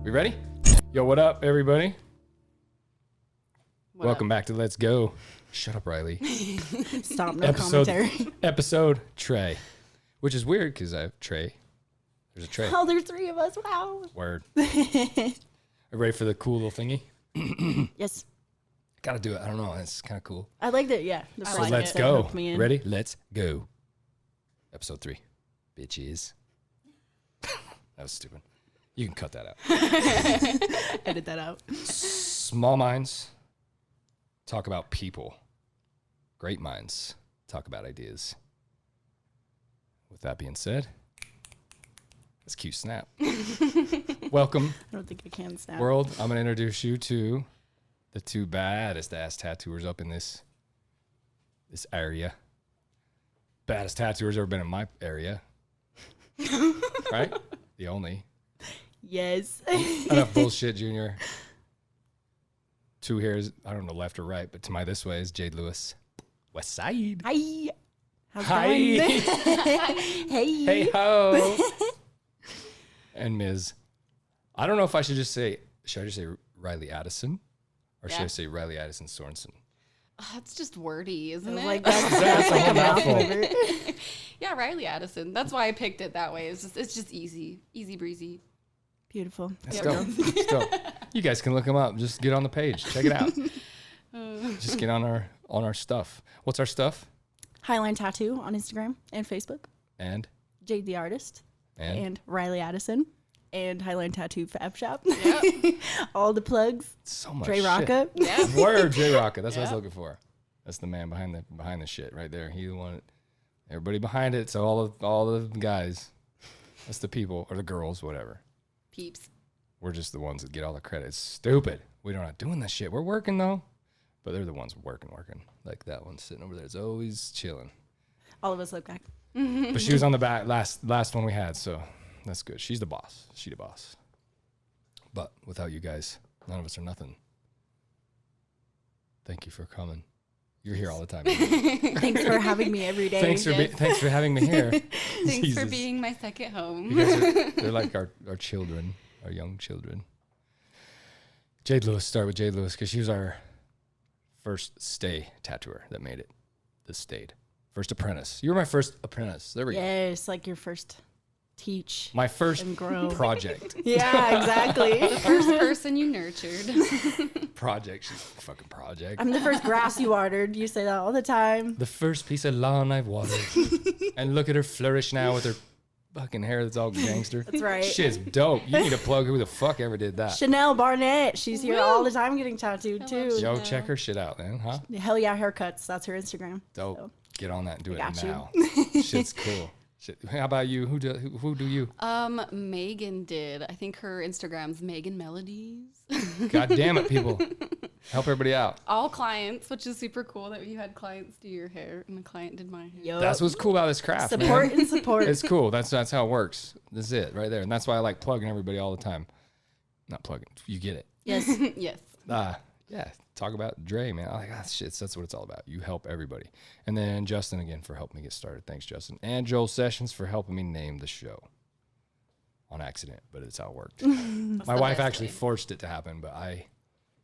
We ready? Yo, what up, everybody? Welcome back to Let's Go. Shut up, Rylee. Stop, no commentary. Episode Trey, which is weird because I have Trey. There's a Trey. Oh, there's three of us. Wow. Word. Are you ready for the cool little thingy? Yes. Gotta do it. I don't know. It's kind of cool. I liked it. Yeah. The So first let's that go. hooked me in. Ready? Let's go. Episode 3. Bitches. That was stupid. You can cut that out. Edit that out. Small minds talk about people. Great minds talk about ideas. With that being said, that's cute snap. Welcome, I don't think I can snap. world. I'm going to introduce you to the two baddest ass tattooers up in this area. Baddest tattooers ever been in my area. Right? The only. Yes. Enough bullshit, Junior. Two hairs, I don't know left or right, but to my this way is Jade Lewis. West Side. Hi. How's it Hi. going? Hey. Hey ho. And Ms. I don't know if I should I just say Rylee Adisen? Or should I say Rylee Adisen Sorensen? That's just wordy, isn't it? Like that's like a mouthful. Yeah, Rylee Adisen. That's why I picked it that way. It's just easy breezy. Beautiful. That's dope. That's dope. You guys can look them up. Just get on the page. Check it out. Just get on our stuff. What's our stuff? Highline Tattoo on Instagram and Facebook. And Jade the Artist. And Rylee Adisen. And Highline Tattoo Fab Shop. Yep. All the plugs. so much Dre shit. Rocca. Yeah. Word, J Rocka. That's what I was looking for. That's the man behind the shit right there. He the one. Everybody behind it. So all the guys. That's the people or the girls, whatever. Peeps. We're just the ones that get all the credit. It's stupid. We're not doing that shit. We're working though, but they're the ones working. Like that one sitting over there. It's always chilling. All of us look back. But she was on the back last one we had, so that's good. She's the boss. She the boss. But without you guys, none of us are nothing. Thank you for coming. You're here all the time. Thanks for having me every day. Thanks for having me here. Thanks Jesus. for being my second home. You guys they're like our children, our young children. Jade Lewis, start with Jade Lewis because she was our first stay tattooer that made it. That stayed. First apprentice. You were my first apprentice. There we go. Yes, like your first teach. My first and grow. project. Yeah, exactly. First person you nurtured. Project. She's a fucking project. I'm the first grass you watered. You say that all the time. The first piece of lawn I've watered. And look at her flourish now with her fucking hair that's all gangster. That's right. Shit's dope. You need to plug who the fuck ever did that. Chanel Barnett. She's here all the time getting tattooed too. Yo, check her shit out, man, huh? Hell yeah, haircuts. That's her Instagram. Dope. So, Get on that and do it got you. now. Shit's cool. Shit. How about you? Who do you? Megan did. I think her Instagram's Megan Melodies. God damn it, people. Help everybody out. All clients, which is super cool that you had clients do your hair and the client did my hair. Yo, That's what's cool about this craft, support man. and support. It's cool. That's how it works. That's it right there. And that's why I like plugging everybody all the time. Not plugging. You get it. Yes. Yes. Yeah. Talk about Dre, man. I'm like, shit, that's what it's all about. You help everybody. And then Justin again for helping me get started. Thanks, Justin. And Joel Sessions for helping me name the show. On accident, but it's how it worked. My wife actually forced it to happen, but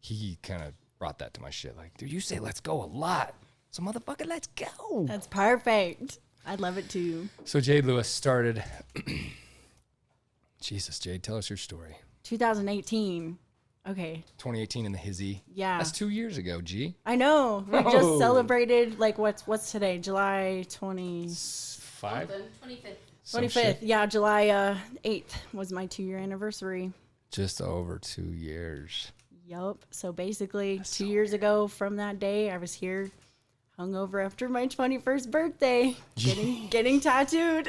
he kind of brought that to my shit. Like, dude, you say let's go a lot. So motherfucker, let's go. That's perfect. I'd love it too. So Jade Lewis started. Jesus, Jade, tell us your story. 2018. Okay. 2018 in the hizzy. Yeah. That's 2 years ago, G. I know. We Oh. just celebrated, like, what's today? July 5? 25th. 25th. Yeah, July 8th was my 2-year anniversary. Just over 2 years. Yup. So basically, 2 years ago from that day, I was here hungover after my 21st birthday, getting tattooed.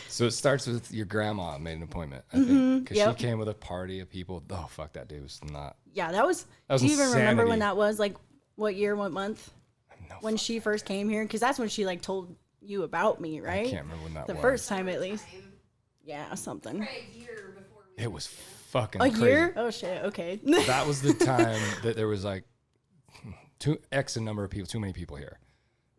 So it starts with your grandma made an appointment, I think. Because Yep. she came with a party of people. Oh, fuck, that day was not. Yeah, that was That was do you even remember insanity. when that was? Like, what year, what month? No, When she first came here? Because that's when she, like, told you about me, right? I can't remember when that The was. first time, at least. Yeah, something. It was fucking A crazy. year? Oh, shit. Okay. That was the time that there was like too number of people, too many people here.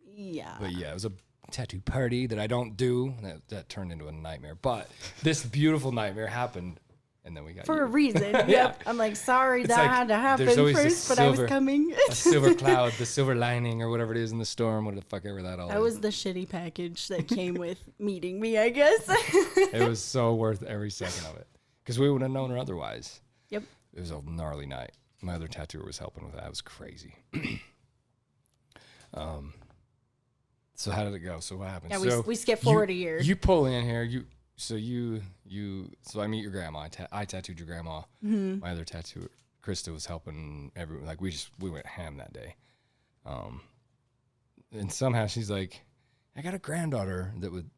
Yeah. But yeah, it was a tattoo party that I don't do. That turned into a nightmare. But this beautiful nightmare happened, And then we got For you. a reason. Yeah. Yep. I'm like, sorry It's that like, had to happen there's always a first, but I was silver- coming. A silver cloud, the silver lining, or whatever it is in the storm, what the fuck ever that all That is. was the shitty package that came with meeting me, I guess. It was so worth every second of it. Because we would have known her otherwise. Yep. It was a gnarly night. My other tattooer was helping with that. It was crazy. So how did it go? So what happened? Yeah, so we skipped forward a year. You pull in here. So I meet your grandma. I tattooed your grandma. Mm-hmm. My other tattooer, Krista, was helping everyone. Like we went ham that day. And somehow she's like, I got a granddaughter that would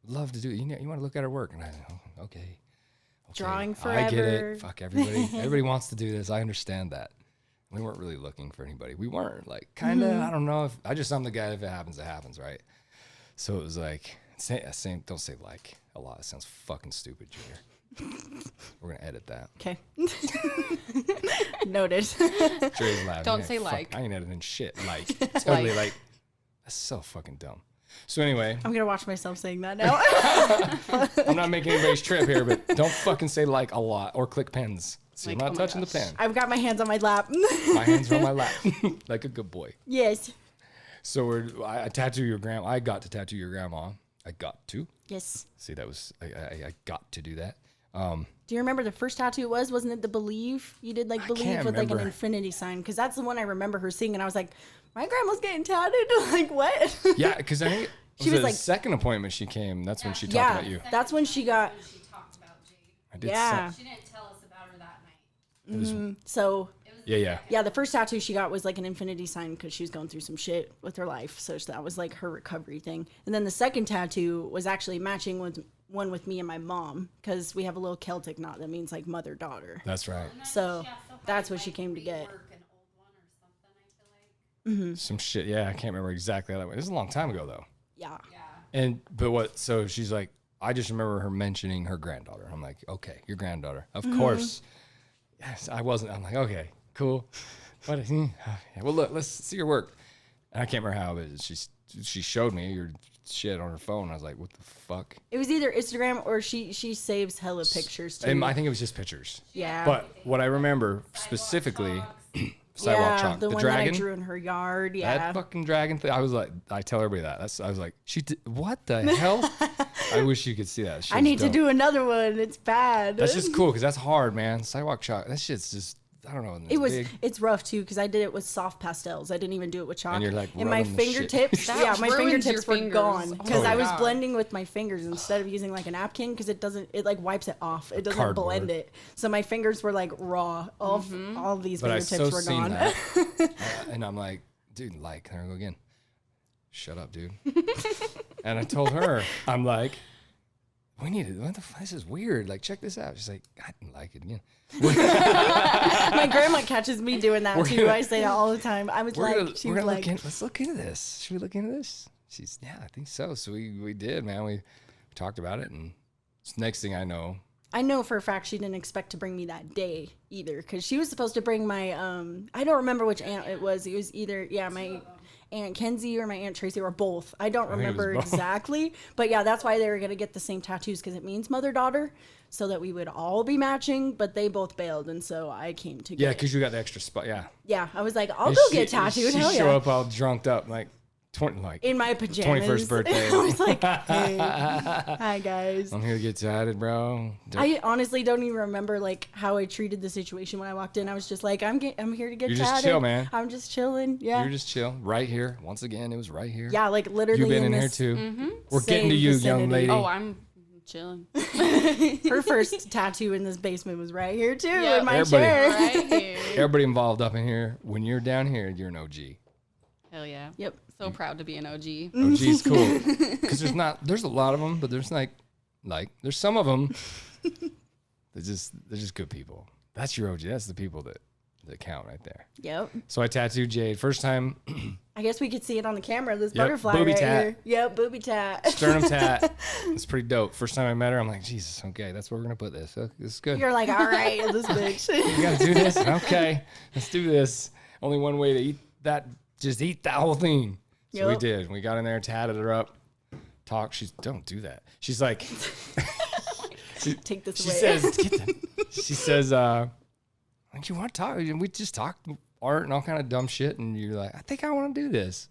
love to do it. You want to look at her work? And I said, oh, okay. Drawing I get forever. it. Fuck everybody. Everybody wants to do this. I understand that. We weren't really looking for anybody. We weren't like kind of. I don't know if I'm the guy. If it happens, right? So it was like same. Don't say like a lot. It sounds fucking stupid, Junior. We're gonna edit that. Okay. Noted. Dre's laughing. Don't Yeah, say fuck, like. I ain't editing shit. Like totally like. That's so fucking dumb. So anyway, I'm going to watch myself saying that now. I'm not making anybody's trip here, but don't fucking say like a lot or click pens. See, Like, I'm oh not my touching the gosh. pen. I've got my hands on my lap. My hands are on my lap, like a good boy. Yes. So I tattoo your grandma. I got to tattoo your grandma. I got to. Yes. See, that was I got to do that. Do you remember the first tattoo it was? Wasn't it the believe? You did like believe can't with like an remember. infinity sign. Because that's the one I remember her seeing. And I was like, my grandma's getting tatted? Like, what? Yeah, because I think She was the like- second appointment she came. That's when she talked Yeah. about you. That's when she got. She talked about Jade. I did. Yeah. She didn't tell us about her that night. It was, So, It was yeah. yeah, the first tattoo she got was like an infinity sign because she was going through some shit with her life. So that was like her recovery thing. And then the second tattoo was actually matching with one with me and my mom because we have a little Celtic knot that means like mother daughter. That's right. So Yeah, that's probably, what she came to get. rework an old one or something, I feel like. Some shit. Yeah, I can't remember exactly how that went. This is a long time ago though. Yeah. Yeah. But what? So she's like, I just remember her mentioning her granddaughter. I'm like, okay, your granddaughter, of course. Yes, I wasn't. I'm like, okay, cool. But well, look, let's see your work. And I can't remember how it is. She showed me your shit on her phone. I was like, what the fuck? It was either Instagram or she saves hella pictures too. And I think it was just pictures. Yeah. But what I remember specifically, sidewalk yeah, chalk, the the one dragon. that I drew in her yard. Yeah. That fucking dragon thing. I was like, I tell everybody that. I was like, she did, what the hell? I wish you could see that. I need to do another one. It's bad. That's just cool because that's hard, man. Sidewalk chalk. That shit's just, I don't know. It was. Big. It's rough too because I did it with soft pastels. I didn't even do it with chalk. And you're, like, and my rubbing the shit. fingertips. That Yeah, my ruins fingertips your were fingers. gone because Oh, I was yeah. blending with my fingers instead of using like a napkin because it doesn't. It like wipes it off. It doesn't Cardboard. blend it. So my fingers were like raw. All these But I fingertips so were seen gone. that. And I'm like, dude, like, there I go again. Shut up, dude. And I told her, I'm like, we need it. What the fuck? This is weird. Like, check this out. She's like, I didn't like it again. My grandma catches me doing that We're too. gonna- I say that all the time. I was We're like, gonna, she we're was gonna like, let's look into this. Should we look into this? She's, yeah, I think so. So we did, man. We talked about it, and next thing I know, I know for a fact she didn't expect to bring me that day either because she was supposed to bring my I don't remember which aunt it was. It was either my Aunt Kenzie or my Aunt Tracy or both. I don't think it was remember both. exactly, but yeah, that's why they were gonna get the same tattoos because it means mother daughter, so that we would all be matching. But they both bailed, and so I came to yeah, get. because you got the extra spot. Yeah, Yeah, I was like, I'll And go she- get tattooed. She Hell show yeah. up all drunked up, like 20, like In my pajamas. 21st birthday. I was like, hey, hi guys. I'm here to get tatted, bro. I honestly don't even remember like how I treated the situation when I walked in. I was just like, I'm here to get You're tatted. just chill, man. I'm just chilling. Yeah. You're just chill right here. Once again, it was right here. Yeah, like literally. You've been in here this, too. We're getting same to you, young vicinity. lady. Oh, I'm chilling. Her first tattoo in this basement was right here too, Yeah. in my Everybody. chair. Right here. Everybody involved up in here. When you're down here, you're an OG. Hell yeah. Yep. So proud to be an OG. OG's cool because there's a lot of them, but there's like there's some of them. they're just good people. That's your OG. That's the people that count right there. Yep. So I tattooed Jade first time. I guess we could see it on the camera. This Yep, butterfly booby right tat. here. Yep, booby tat. Sternum tat. It's pretty dope. First time I met her, I'm like, Jesus, okay, that's where we're gonna put this. Okay, this is good. You're like, all right, this bitch. You gotta do this? Okay, let's do this. Only one way to eat that, just eat that whole thing. So we Yep. did. We got in there, tatted her up, talked. Don't do that. She's like, Take this She away. says, she says, you want to talk? And we just talked art and all kind of dumb shit. And you're like, I think I want to do this.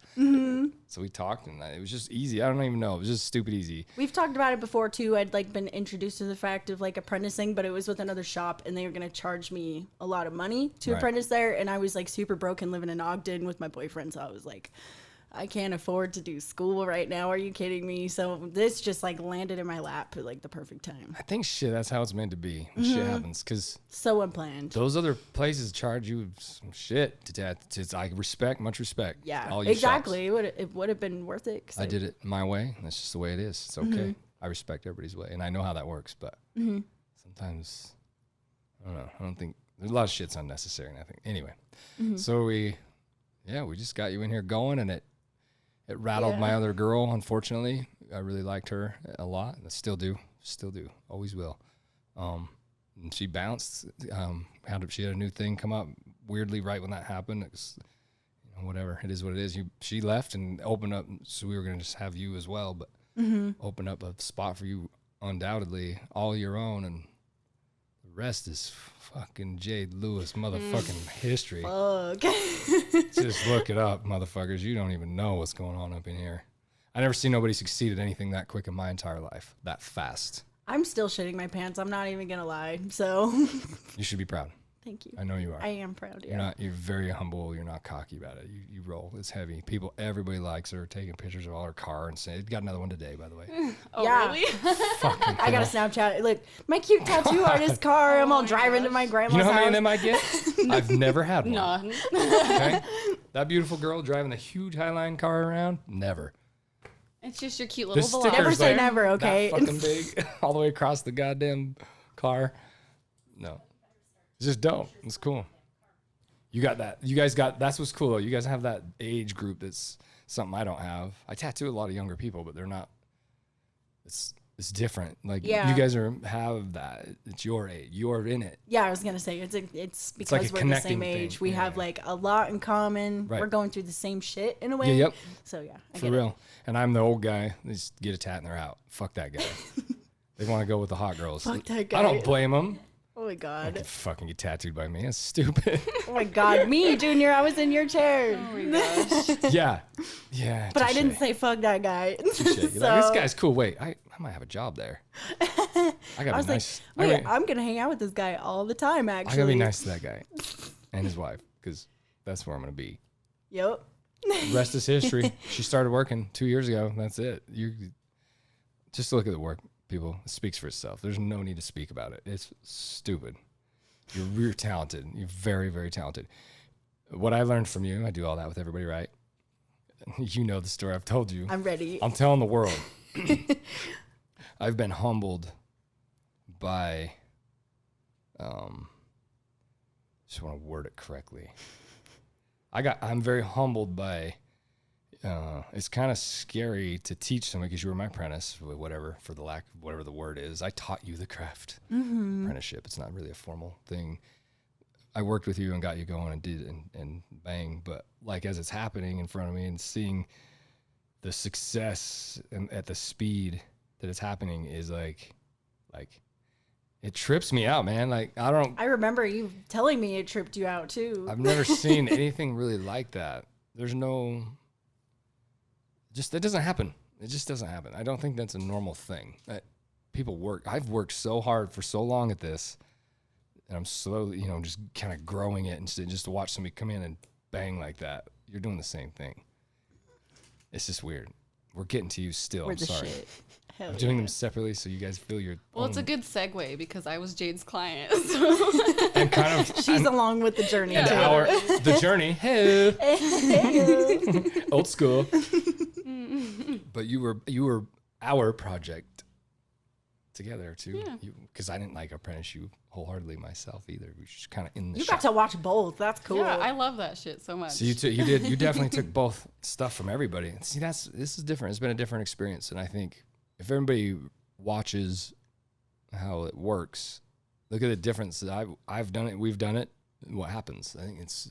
So we talked, and it was just easy. I don't even know. It was just stupid easy. We've talked about it before too. I'd like been introduced to the fact of like apprenticing, but it was with another shop, and they were gonna charge me a lot of money to Right. apprentice there, and I was like super broken living in Ogden with my boyfriend, so I was like, I can't afford to do school right now. Are you kidding me? So this just like landed in my lap at like the perfect time. I think that's how it's meant to be when shit happens. Because So unplanned. those other places charge you some shit I respect, much respect. Yeah, all you exactly. shops. It would have been worth it. 'Cause I did it my way. That's just the way it is. It's okay. I respect everybody's way, and I know how that works. But sometimes, I don't know. I don't think there's a lot of shit's unnecessary. And I think anyway. So we just got you in here going, and it rattled my other girl. Unfortunately, I really liked her a lot. I still do, always will. And she bounced. She had a new thing come up weirdly right when that happened. It was, whatever. It is what it is. She left and opened up. So we were gonna just have you as well, but open up a spot for you, undoubtedly, all your own, and the rest is fucking Jade Lewis motherfucking history. Fuck. Just look it up, motherfuckers. You don't even know what's going on up in here. I never seen nobody succeed at anything that quick in my entire life, that fast. I'm still shitting my pants. I'm not even gonna lie. So You should be proud. thank you. I know you are. I am proud. Yeah. You're very humble. You're not cocky about it. You roll. It's heavy. Everybody likes her, taking pictures of all her car and saying, got another one today, by the way. Oh, Yeah. really? Fucking I got a Snapchat. Look, my cute tattoo artist car. I'm all driving to my grandma's You know how many of house. them I get? I've never had one. None. Okay? That beautiful girl driving the huge Highline car around? Never. It's just your cute The little sticker's vlog. Never say like never, okay? That fucking big, all the way across the goddamn car. No. Just don't. It's cool. You got that. You guys got, that's what's cool though. You guys have that age group that's something I don't have. I tattoo a lot of younger people, but they're not, it's different. Like Yeah. you guys have that. It's your age. You're in it. Yeah, I was gonna say it's because like a we're the connecting same age. thing. We Yeah. have like a lot in common. Right. We're going through the same shit in a way. Yeah, yep. So yeah, I For get real. And I'm the old guy. They just get a tat and they're out. Fuck that guy. They want to go with the hot girls. Fuck that I guy. don't blame them. it. Oh my god. Fucking get tattooed by me. That's stupid. Oh my god. Me, Junior. I was in your chair. Oh my gosh. Yeah. Yeah. But I touche. didn't say fuck that guy. Touche. You're like, this guy's cool. Wait, I might have a job there. I gotta I was be nice. like, wait, I'm gonna hang out with this guy all the time. I Actually. gotta be nice to that guy and his wife because that's where I'm gonna be. Yep. Rest is history. She started working 2 years ago. That's it. You just look at the work, people. It speaks for itself. There's no need to speak about it. It's stupid. You're talented. You're very, very talented. What I learned from you, I do all that with everybody, right? You know the story I've told you. I'm ready. I'm telling the world. I've been humbled by, just want to word it correctly. I'm very humbled by, it's kind of scary to teach somebody because you were my apprentice, whatever, for the lack of whatever the word is. I taught you the craft. Apprenticeship. It's not really a formal thing. I worked with you and got you going and did and bang. But like as it's happening in front of me and seeing the success and at the speed that it's happening is like it trips me out, man. Like I remember you telling me it tripped you out too. I've never seen anything really like that. There's no, it doesn't happen. It just doesn't happen. I don't think that's a normal thing. I've worked so hard for so long at this, and I'm slowly, just kind of growing it, and just to watch somebody come in and bang like that. You're doing the same thing. It's just weird. We're getting to you still. We're I'm the sorry. shit. Hell I'm doing yeah. them separately so you guys feel your Well, own, it's a good segue because I was Jade's client. So. and kind of She's along with the journey too. the journey. Hey. Old school. But you were our project together too. Yeah. Because I didn't apprentice you wholeheartely myself either. We were just kind of in the You shop. got to watch both. That's cool. Yeah, I love that shit so much. So you definitely took both stuff from everybody. See, this is different. It's been a different experience, and I think if everybody watches how it works, look at the difference. I've done it. We've done it. What happens? I think it's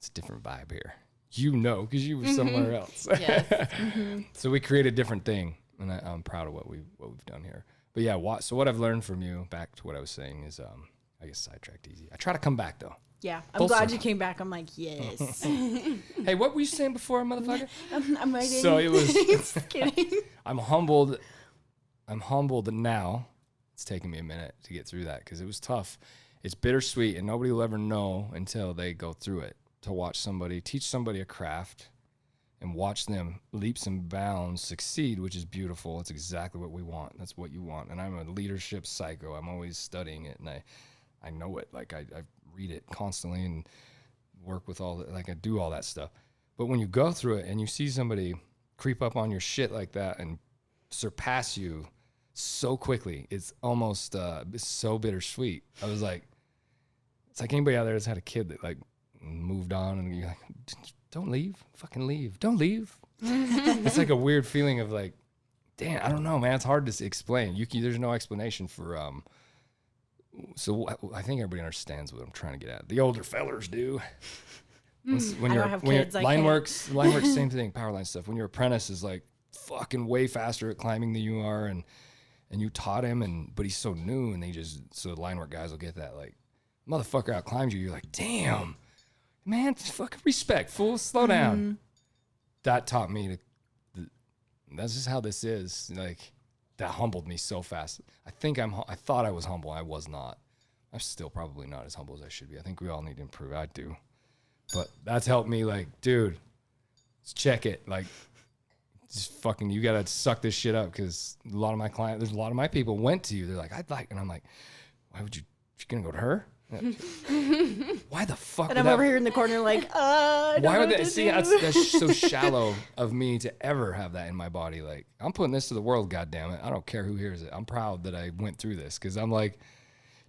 a different vibe here. Because you were somewhere else. Yes. So we create a different thing, and I'm proud of what we've done here. But yeah, so what I've learned from you, back to what I was saying, is I guess sidetracked easy. I try to come back though. Yeah, I'm Full glad circle. you came back. I'm like, yes. Hey, what were you saying before, motherfucker? I'm writing. So it was. Just kidding. I'm humbled. I'm humbled now. It's taken me a minute to get through that because it was tough. It's bittersweet, and nobody will ever know until they go through it. To watch somebody teach somebody a craft and watch them leaps and bounds succeed, which is beautiful. It's exactly what we want. That's what you want. And I'm a leadership psycho. I'm always studying it, and I know it. Like I read it constantly and work with all that. Like I do all that stuff. But when you go through it and you see somebody creep up on your shit like that and surpass you so quickly, it's almost it's so bittersweet. I was like, it's like anybody out there that's had a kid that like moved on and you're like, don't leave, fucking leave, don't leave. It's like a weird feeling of like, damn, I don't know, man. It's hard to explain. There's no explanation for so I think everybody understands what I'm trying to get at. The older fellers do. When I you're don't have when kids, I line can't. works, same thing. Power line stuff. When your apprentice is like fucking way faster at climbing than you are, and you taught him, but he's so new, and so the line work guys will get that like, motherfucker out climbed you. You're like, damn, man, fucking respect, fool, slow down. That taught me that's just how this is. Like, that humbled me so fast. I thought I was humble. I was not. I'm still probably not as humble as I should be. I think we all need to improve. I do. But that's helped me, like, dude, let's check it. Like, just fucking, you got to suck this shit up, because a lot of my people went to you. They're like, and I'm like, why would you going to go to her? Why the fuck? And I'm over here in the corner like, I don't know what to see, do. that's so shallow of me to ever have that in my body. Like, I'm putting this to the world, goddammit. I don't care who hears it. I'm proud that I went through this, because I'm like,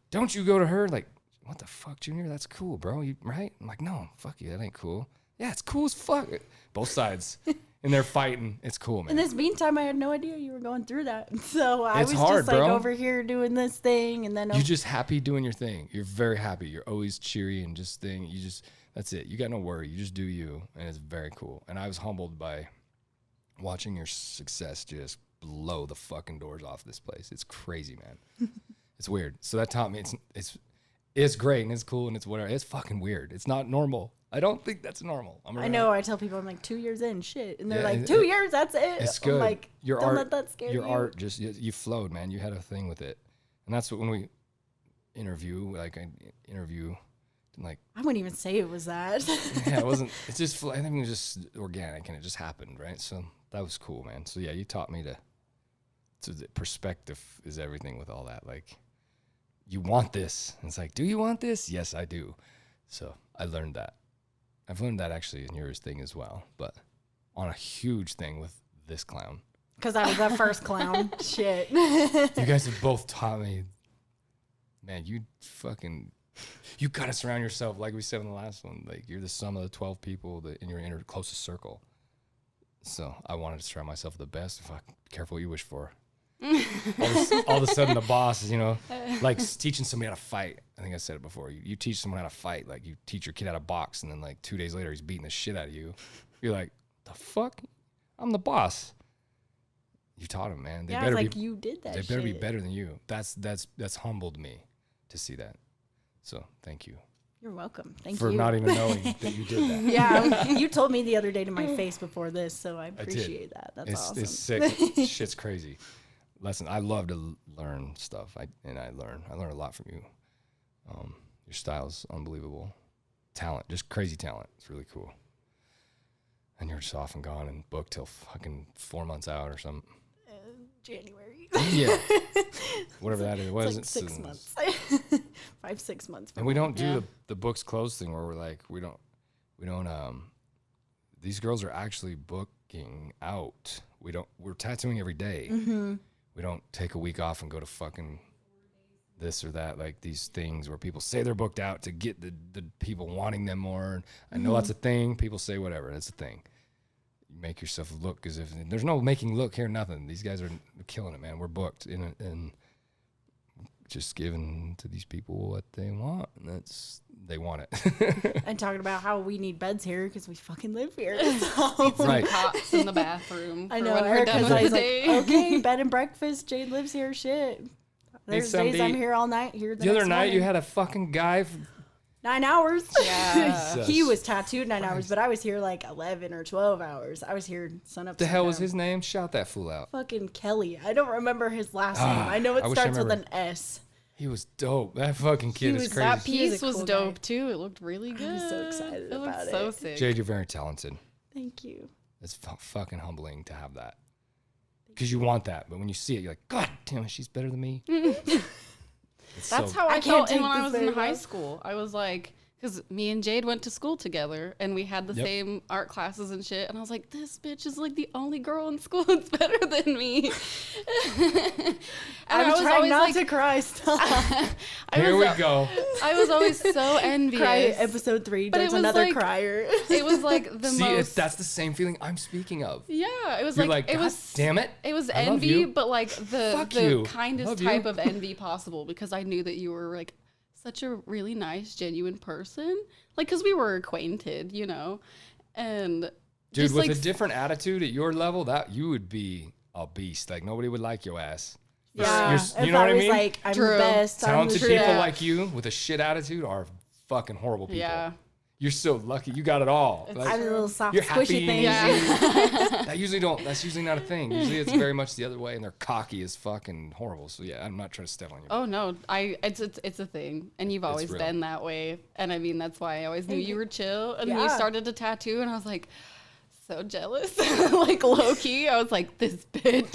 don't you go to her? Like, what the fuck, Junior? That's cool, bro. You right? I'm like, no, fuck you. That ain't cool. Yeah, it's cool as fuck. Both sides. And they're fighting. It's cool, man. In this meantime, I had no idea you were going through that. So I It's was hard, just like bro. over here doing this thing, and then You're just happy doing your thing. You're very happy. You're always cheery and just that's it. You got no worry. You just do you, and it's very cool. And I was humbled by watching your success just blow the fucking doors off this place. It's crazy, man. It's weird. So that taught me it's great and it's cool and it's whatever. It's fucking weird. It's not normal. I don't think that's normal. I know. I tell people I'm like 2 years in, shit, and they're Yeah, like 2 years. That's it. It's good. I'm like, Your don't art, let that scare your you. art just you flowed, man. You had a thing with it, and that's what when we interview, like I wouldn't even say it was that. yeah, it wasn't. It's just I think it was just organic and it just happened, right? So that was cool, man. So yeah, you taught me to the perspective is everything with all that. Like, you want this, and it's like, do you want this? Yes, I do. So I learned that. I've learned that actually in yours thing as well, but on a huge thing with this clown. Because I was that first clown. Shit. You guys have both taught me, man, you got to surround yourself, like we said in the last one, like you're the sum of the 12 people in your inner closest circle. So I wanted to surround myself with the best. Fuck, be careful what you wish for. all of a sudden the boss is, like teaching somebody how to fight. I think I said it before. You teach someone how to fight, like you teach your kid how to box, and then like 2 days later he's beating the shit out of you. You're like, the fuck? I'm the boss. You taught him, man. They Yeah, better it's like be, you did that They shit. better be better than you. That's humbled me to see that. So thank you You're welcome. Thank for you. not even knowing that you did that. Yeah, you told me the other day to my face before this, so I did. appreciate that. That's It's awesome. it's sick. Shit's crazy. Listen, I love to learn stuff. I learn a lot from you. Your style's unbelievable. Talent, just crazy talent. It's really cool. And you're just off and gone and booked till fucking 4 months out or something. January. Yeah. Whatever that is. What is It's like it? 6 months. 5-6 months. And we don't do Yeah. the books closed thing where we're like, we don't these girls are actually booking out. We're tattooing every day. Mm-hmm. We don't take a week off and go to fucking this or that, like these things where people say they're booked out to get the people wanting them more. And I know that's a thing. People say whatever. That's a thing. You make yourself look as if there's no making look here, nothing. These guys are killing it, man. We're booked and just giving to these people what they want. And they want it. And talking about how we need beds here because we fucking live here. Right. Cots in the bathroom. I for know. when we're done Erica's with always the like, day. okay, bed and breakfast. Jade lives here. Shit. There's somebody- days I'm here all night. Here The other next night, you morning. had a fucking guy. 9 hours. Yeah. Jesus He was tattooed 9 hours, Christ. but I was here like 11 or 12 hours. I was here sun up. The hell was sundown. his name? Shout that fool out. Fucking Kelly. I don't remember his last name. I know it I wish I starts with an remembered. S. He was dope. That fucking kid is was crazy. that Piece He is a was cool dope guy. too. It looked really good. I'm so excited it looked about so it. sick. Jade, you're very talented. Thank you. It's fucking humbling to have that. Because you want that, but when you see it, you're like, God damn it, she's better than me. It's That's so- how I, I can't felt when take I this was in very high well. school. I was like, because me and Jade went to school together and we had the Yep. same art classes and shit. And I was like, this bitch is like the only girl in school that's better than me. and I'm trying not to cry. Stop. Here we go. I was always so envious. Cry episode 3. But it There's was another like- crier. It was like the See, most. that's the same feeling I'm speaking of. Yeah, it was You're like, like, it God was. damn it. It was I love envy, you. but like Fuck the you. kindest Love you. type of envy possible because I knew that you were like such a really nice, genuine person. Like, because we were acquainted, you know, and Dude, just with like a different attitude at your level, that you would be a beast. Like, nobody would like your ass. Yeah. You're- If you know what I was mean? like, I'm True. the best. Talented I'm the people Yeah. like you with a shit attitude are fucking horrible people. Yeah. You're so lucky. You got it all. Like, I'm the little soft, you're squishy happy. thing. Yeah. That's usually not a thing. Usually it's very much the other way, and they're cocky as fucking horrible. So yeah, I'm not trying to step on you. Oh no, it's a thing, and you've always real. been that way. And I mean, that's why I always knew you were chill. And then you Yeah. started to tattoo, and I was like, so jealous, like low key. I was like, this bitch.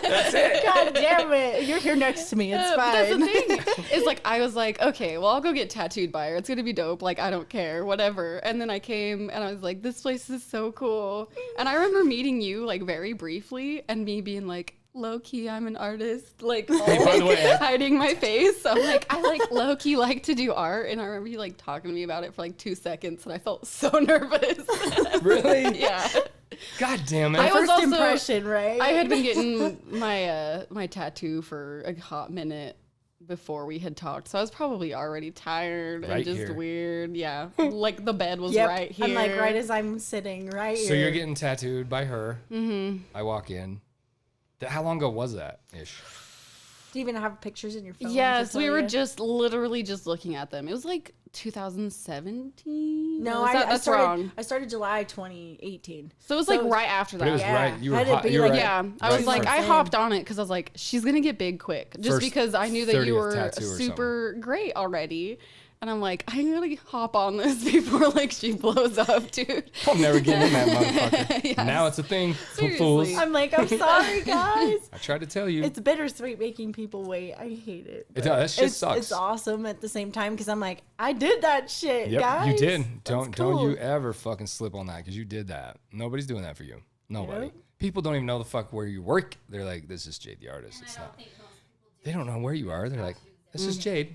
That's it. God damn it. You're here next to me. It's But that's the fine. thing. It's like I was like, okay, well, I'll go get tattooed by her. It's gonna be dope. Like, I don't care, whatever. And then I came and I was like, this place is so cool. And I remember meeting you like very briefly, and me being like, low key, I'm an artist. Like, all, Hey, by the like, way, hiding my face. So I'm like, I like low key like to do art. And I remember you like talking to me about it for like 2 seconds, and I felt so nervous. Really? Yeah. God damn it. I was First also- impression, right? I had been getting my tattoo for a hot minute before we had talked, so I was probably already tired and Right just here. weird. Yeah, like the bed was Yep. right here. I'm like right as I'm sitting right here. So you're getting tattooed by her. Mm-hmm. I walk in. How long ago was that ish? Do you even have pictures in your phone? Yes, to we tell were you? just literally just looking at them. It was like 2017. No, Or is that- I that's started. wrong. I started July 2018. So it was so like it was- right after But it was that. Yeah. right. You were Had it hot. be You were like- right. Yeah, I right was like, for- I Same. hopped on it because I was like, she's gonna get big quick, just First because I knew that you 30th were tattoo or super great already, and I'm like, I'm gonna hop on this before like she blows up, dude. I'm never getting in that motherfucker. Yes. Now it's a thing. Seriously. Fools. I'm like, I'm sorry, guys. I tried to tell you. It's bittersweet making people wait. I hate it. It but does. That shit it's, sucks. It's awesome at the same time because I'm like, I did that shit, Yep, guys. you did. That's Don't cool. you ever fucking slip on that because you did that. Nobody's doing that for you. Nobody. Yep. People don't even know the fuck where you work. They're like, this is Jade the artist. And It's I don't not. think most people do. They don't know where you are. They're like, this Mm. is Jade.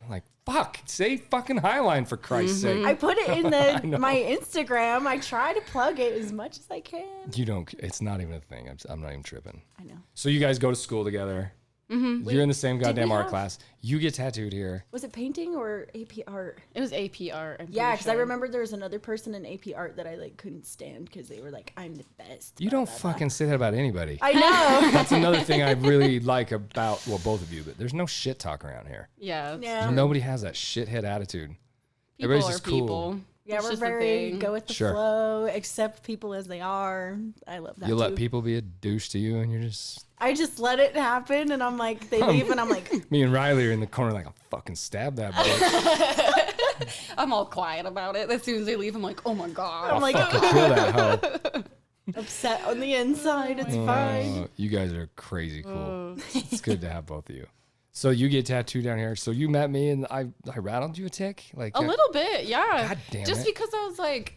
I'm like, fuck. Say fucking Highline for Christ's I sake. put it in I know. my Instagram. I try to plug it as much as I can. You don't. It's not even a thing. I'm not even tripping. I know. So you guys go to school together. Mm-hmm. You're in the same goddamn we art have- class. You get tattooed here. Was it painting or AP art? It was APR. I'm Yeah, pretty because I sure. remember there was another person in AP art that I like couldn't stand because they were like, "I'm the best." You blah, don't blah, blah. fucking say that about anybody. I know. That's another thing I really like about, well, both of you, but there's no shit talk around here. Yeah, it's Yeah. true. Nobody has that shithead attitude. People Everybody's are just cool. people. Yeah, It's we're just a very thing. go with the Sure. flow, accept people as they are. I love that. You too. let people be a douche to you, and you're just. I just let it happen, and I'm like, they leave, and I'm like, Me and Rylee are in the corner like, I'll fucking stab that bitch. I'm all quiet about it. As soon as they leave, I'm like, oh my god. I'm like Fucking kill that hoe. upset on the inside. It's fine. Oh, you guys are crazy cool. It's good to have both of you. So you get tattooed down here. So you met me, and I rattled you a tick? Like A little bit, yeah. God damn Just it. because I was like,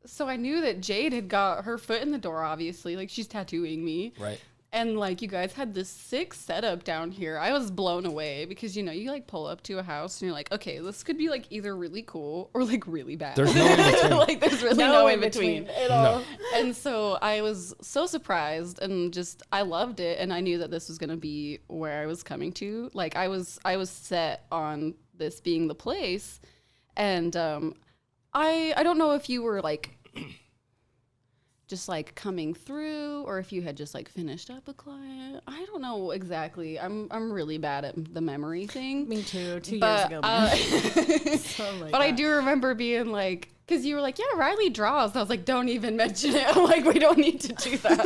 so I knew that Jade had got her foot in the door, obviously. Like, she's tattooing me. Right. And like you guys had this sick setup down here. I was blown away because you like pull up to a house and you're like, okay, this could be like either really cool or like really bad. There's no in between. Like there's really no in between at all. No. And so I was so surprised and just I loved it, and I knew that this was gonna be where I was coming to. Like I was set on this being the place, and I don't know if you were like just like coming through or if you had just like finished up a client. I don't know exactly. I'm really bad at the memory thing. Me too. 2 years But, ago. But I do remember being like, because you were like, yeah, Rylee draws. And I was like, don't even mention it. I'm like, we don't need to do that.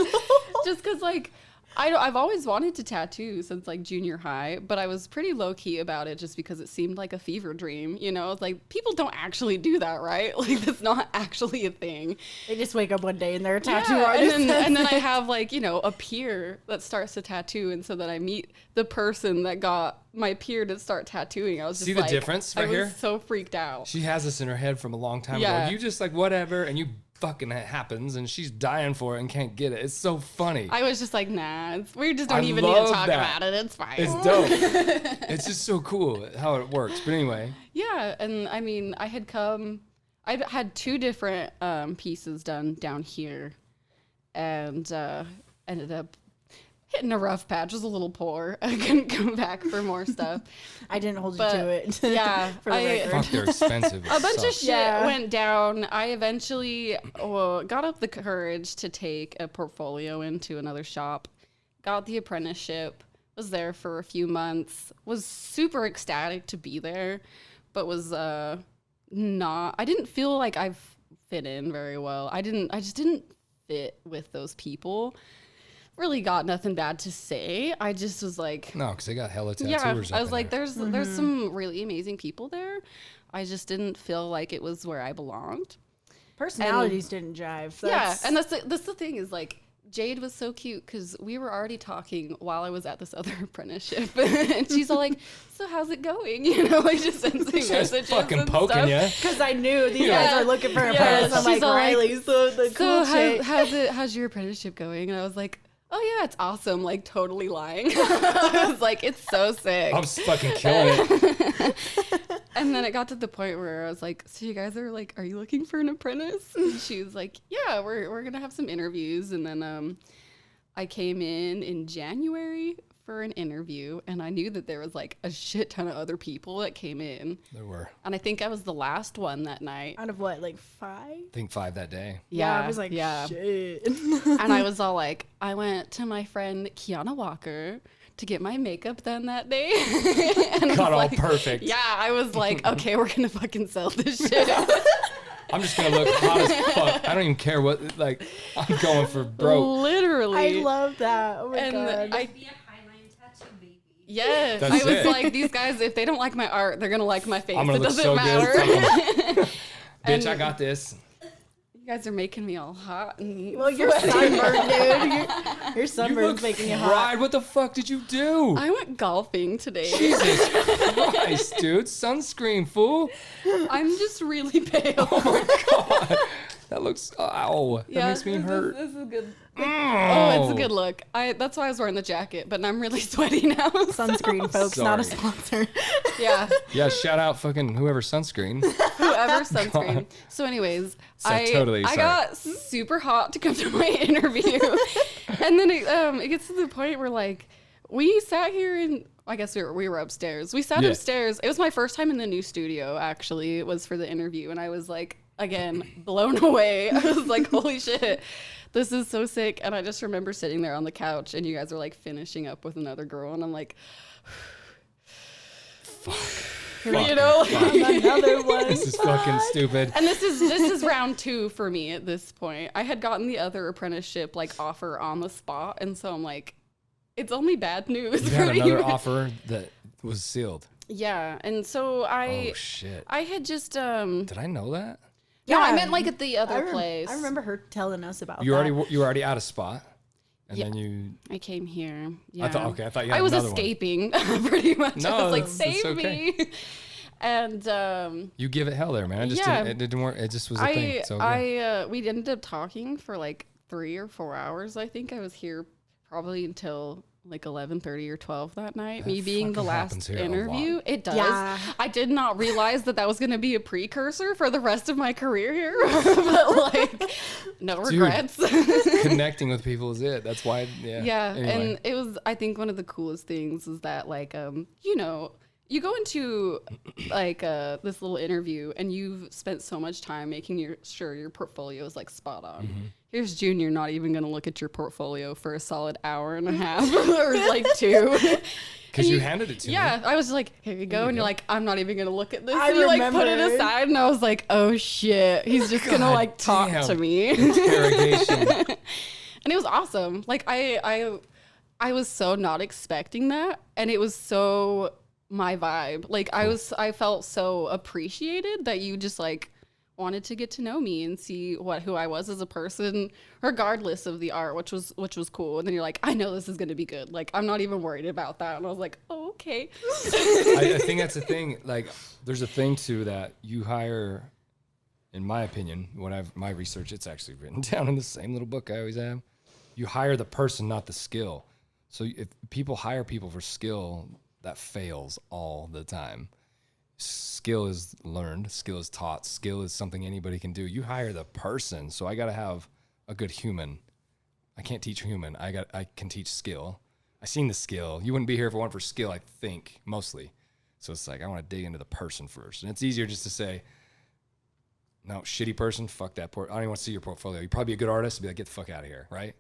Just because like, I've always wanted to tattoo since like junior high, but I was pretty low key about it just because it seemed like a fever dream. It's like people don't actually do that, right? Like that's not actually a thing. They just wake up one day and they're a tattoo Yeah, artist. and then I have like, a peer that starts to tattoo. And so that I meet the person that got my peer to start tattooing. I was just See the difference right I here? was so freaked out. She has this in her head from a long time Yeah. ago. You just like whatever, and you fucking it happens, and she's dying for it and can't get it. It's so funny. I was just like, nah, we just don't I even need to love talk that. about it. It's fine. It's dope. It's just so cool how it works. But anyway, Yeah, and I mean, I had 2 different pieces done down here, and ended up hitting a rough patch. Was a little poor. I couldn't come back for more stuff. I didn't hold But, you to it. yeah, for the record. fuck, they're expensive. A bunch of shit Yeah. went down. I eventually got up the courage to take a portfolio into another shop, got the apprenticeship, was there for a few months, was super ecstatic to be there, but was I didn't feel like I fit in very well. I just didn't fit with those people. Really got nothing bad to say. I just was like, No, because they got hella tattooers. yeah, I up was in like, there. there's some really amazing people there. I just didn't feel like it was where I belonged. Personalities didn't jive. Yeah, and that's the thing is like Jade was so cute because we were already talking while I was at this other apprenticeship, and she's all like, "So how's it going?" Like just sending Just messages fucking and poking stuff. you. because I knew these Yeah. guys are looking for a Yeah, apprentice. I'm she's like, all like, Riley's the cool So chick. how's your apprenticeship going? And I was like, oh yeah, it's awesome. Like totally lying. I was like, it's so sick. I'm fucking killing it. And then it got to the point where I was like, so you guys are like, are you looking for an apprentice? And she was like, yeah, we're gonna have some interviews. And then I came in January for an interview, and I knew that there was like a shit ton of other people that came in. There were, And I think I was the last one that night. Out of what, like 5? I think 5 that day. Yeah, I was like, shit. And I was all like, I went to my friend Kiana Walker to get my makeup done that day. And I Got was all like, perfect. yeah, I was like, okay, we're gonna fucking sell this shit. I'm just gonna look hot as fuck. I don't even care what. Like, I'm going for broke. Literally. I love that. Oh my And god. I Be a Highline tattoo baby. yes, That's I was it. like, these guys, if they don't like my art, they're gonna like my face. I'm gonna It look doesn't so matter. good. Bitch, I And- got this. You guys are making me all hot. And well, you're sunburned, dude. Your You sunburn's look making you hot. fried. What the fuck did you do? I went golfing today. Jesus Christ, dude. Sunscreen, fool. I'm just really pale. Oh my god. That looks. Ow. That makes me hurt. This is good. Oh, Oh, it's a good look. That's why I was wearing the jacket, but I'm really sweaty now. Sunscreen, folks, not a Sorry. sponsor. Yeah, Yeah, shout out fucking whoever sunscreen. whoever sunscreen. So, anyways, So I totally sorry. got super hot to come to my interview, and then it gets to the point where like we sat here and I guess we were upstairs. We sat Yeah. upstairs. It was my first time in the new studio. Actually, it was for the interview, and I was like, again, blown away. I was like, holy shit. This is so sick. And I just remember sitting there on the couch and you guys were like finishing up with another girl. And I'm like, you know, Another one. This is fucking stupid. and this is round 2 for me at this point. I had gotten the other apprenticeship like offer on the spot. And so I'm like, it's only bad news. You for had another you. offer that was sealed. Yeah. And so Oh shit. I had just, Did I know that? no, I Yeah. meant like at the other I place. I remember her telling us about You that. were already out of spot, and Yeah. then you. I came here. Yeah. I thought you had I was another escaping pretty much. No, I was like, that's save okay. me. And one. You give it hell there, man. Yeah. It didn't work. It just was a thing. So good. we ended up talking for like 3 or 4 hours. I think I was here probably until like 11:30 or 12 that night. That me being the fucking happens last here a interview. lot. It does. Yeah. I did not realize that was going to be a precursor for the rest of my career here. But like, no regrets. Connecting with people is it. That's why. Yeah. Yeah, Anyway. and it was, I think one of the coolest things is that like you know, you go into like this little interview and you've spent so much time making sure your portfolio is like spot on. Here's Junior not even going to look at your portfolio for a solid hour and a half or like 2. Because you handed it to me. Yeah, I was like, here you go. And you're like, I'm not even going to look at this. I And you like put it remember. aside and I was like, oh shit. He's just going to God like talk damn. to me. Interrogation. And it was awesome. Like I was so not expecting that. And it was so my vibe. Like I felt so appreciated that you just like wanted to get to know me and see who I was as a person, regardless of the art, which was cool. And then you're like, I know this is gonna be good. Like I'm not even worried about that. And I was like, oh, okay. I think that's the thing. Like, there's a thing too that you hire. In my opinion, my research, it's actually written down in the same little book I always have. You hire the person, not the skill. So if people hire people for skill, that fails all the time. Skill is learned, skill is taught, skill is something anybody can do. You hire the person, so I got to have a good human. I can't teach human. I can teach skill. I seen the skill. You wouldn't be here if it weren't for skill, I think, mostly. So it's like I want to dig into the person first, and it's easier just to say, no, shitty person, fuck that. I don't even want to see your portfolio. You're probably a good artist. Be like, get the fuck out of here, right?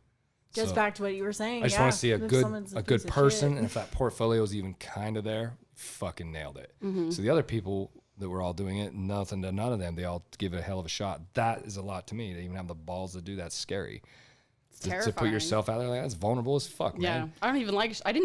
Goes So back to what you were saying. I just want to see a If good someone's good piece of person, shit. and if that portfolio is even kind of there, fucking nailed it. Mm-hmm. So the other people that were all doing it, nothing to none of them, they all give it a hell of a shot. That is a lot to me. They even have the balls to do that. Scary. To put terrifying. yourself out there like that's vulnerable as fuck, Yeah, man. I didn't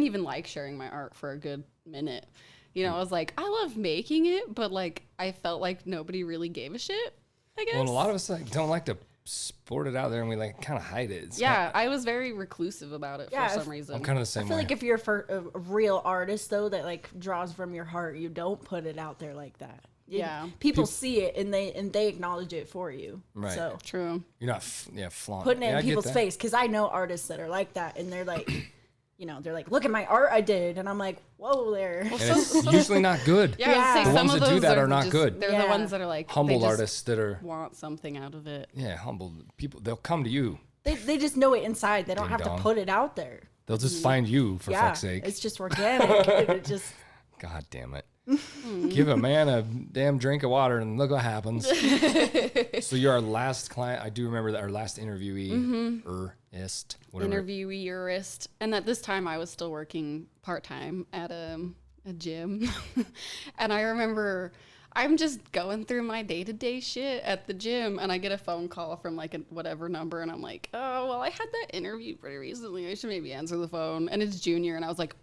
even like sharing my art for a good minute. You know, I was like, I love making it, but like I felt like nobody really gave a shit, I guess. Well, and a lot of us like don't like to sport it out there, and we like kind of hide it. It's Yeah, I was very reclusive about it Yeah, for if- some reason. I'm kind of the I same feel way. like if you're a real artist though that like draws from your heart, you don't put it out there like that. Yeah. People see it and they acknowledge it for you. Right. So True. You're not flaunting. putting it Yeah, I in get people's that. face, because I know artists that are like that, and they're like, you know, they're like, look at my art I did, and I'm like, whoa there. And it's usually not good. Yeah, I would say The some ones of that do those that are not good. They're Yeah. the ones that are like Humble they just artists that are want something out of it. humble people. They'll come to you. They just know it inside. They don't Ding have dong. to put it out there. They'll just find you for Yeah, fuck's sake. it's just organic. It just God damn it. Give a man a damn drink of water and look what happens. So you're our last client. I do remember that our last interviewee, whatever. Interviewerist, and at this time I was still working part-time at a gym. And I remember I'm just going through my day-to-day shit at the gym, and I get a phone call from like a whatever number, and I'm like, oh well, I had that interview pretty recently, I should maybe answer the phone. And it's Junior, and I was like,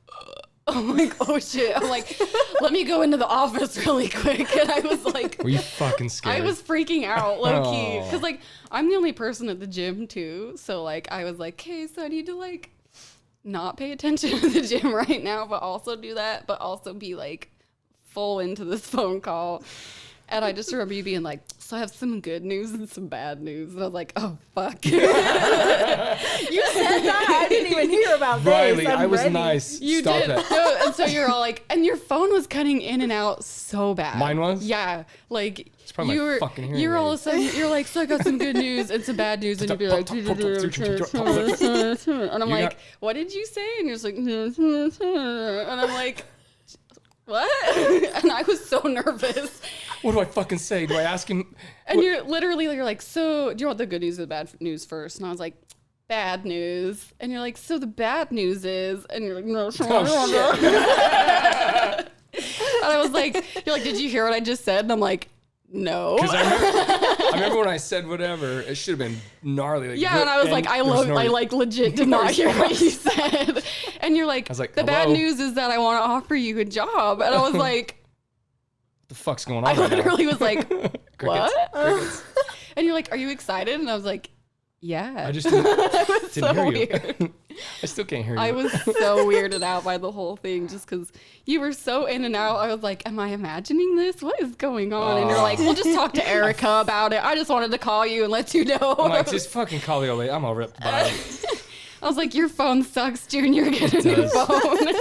I'm like, oh shit. I'm like, let me go into the office really quick. And I was like, Were you fucking scared? I was freaking out low key Oh. because like I'm the only person at the gym too, so like I was like, okay, so I need to like not pay attention to the gym right now, but also do that, but also be like full into this phone call. And I just remember you being like, so I have some good news and some bad news. And I was like, oh, fuck. you said that. I didn't even hear about this. Riley, I'm I was ready. nice. You Stop did. that. No, and so you're all like, and your phone was cutting in and out so bad. Mine was? Yeah. Like, probably you my were, fucking hearing you're all of a aids. sudden, you're like, so I got some good news and some bad news. And you'd be like, and I'm like, what did you say? And you're just like, and I'm like, what? And I was so nervous. What do I fucking say? Do I ask him? And you're like, so do you want the good news or the bad news first? And I was like, bad news. And you're like, so the bad news is, and you're like, no. Oh, shit. And I was like, you're like, did you hear what I just said? And I'm like, no. Because I remember when I said whatever, it should have been gnarly. Like, Yeah, and I was like, I like legit did not hear what you said. And you're like, I was like, the bad hello? news is that I want to offer you a job. And I was like, the fuck's going I on right now? literally was like, Crickets. what? Crickets. And you're like, are you excited? And I was like, yeah. I just didn't so hear you. weird. I still can't hear you. I was so weirded out by the whole thing just because you were so in and out. I was like, am I imagining this? What is going on? And you're like, we'll just talk to Erica about it. I just wanted to call you and let you know. I'm like, just fucking call the old lady. I'm over it. Bye. I was like, your phone sucks, Junior. Get a new phone.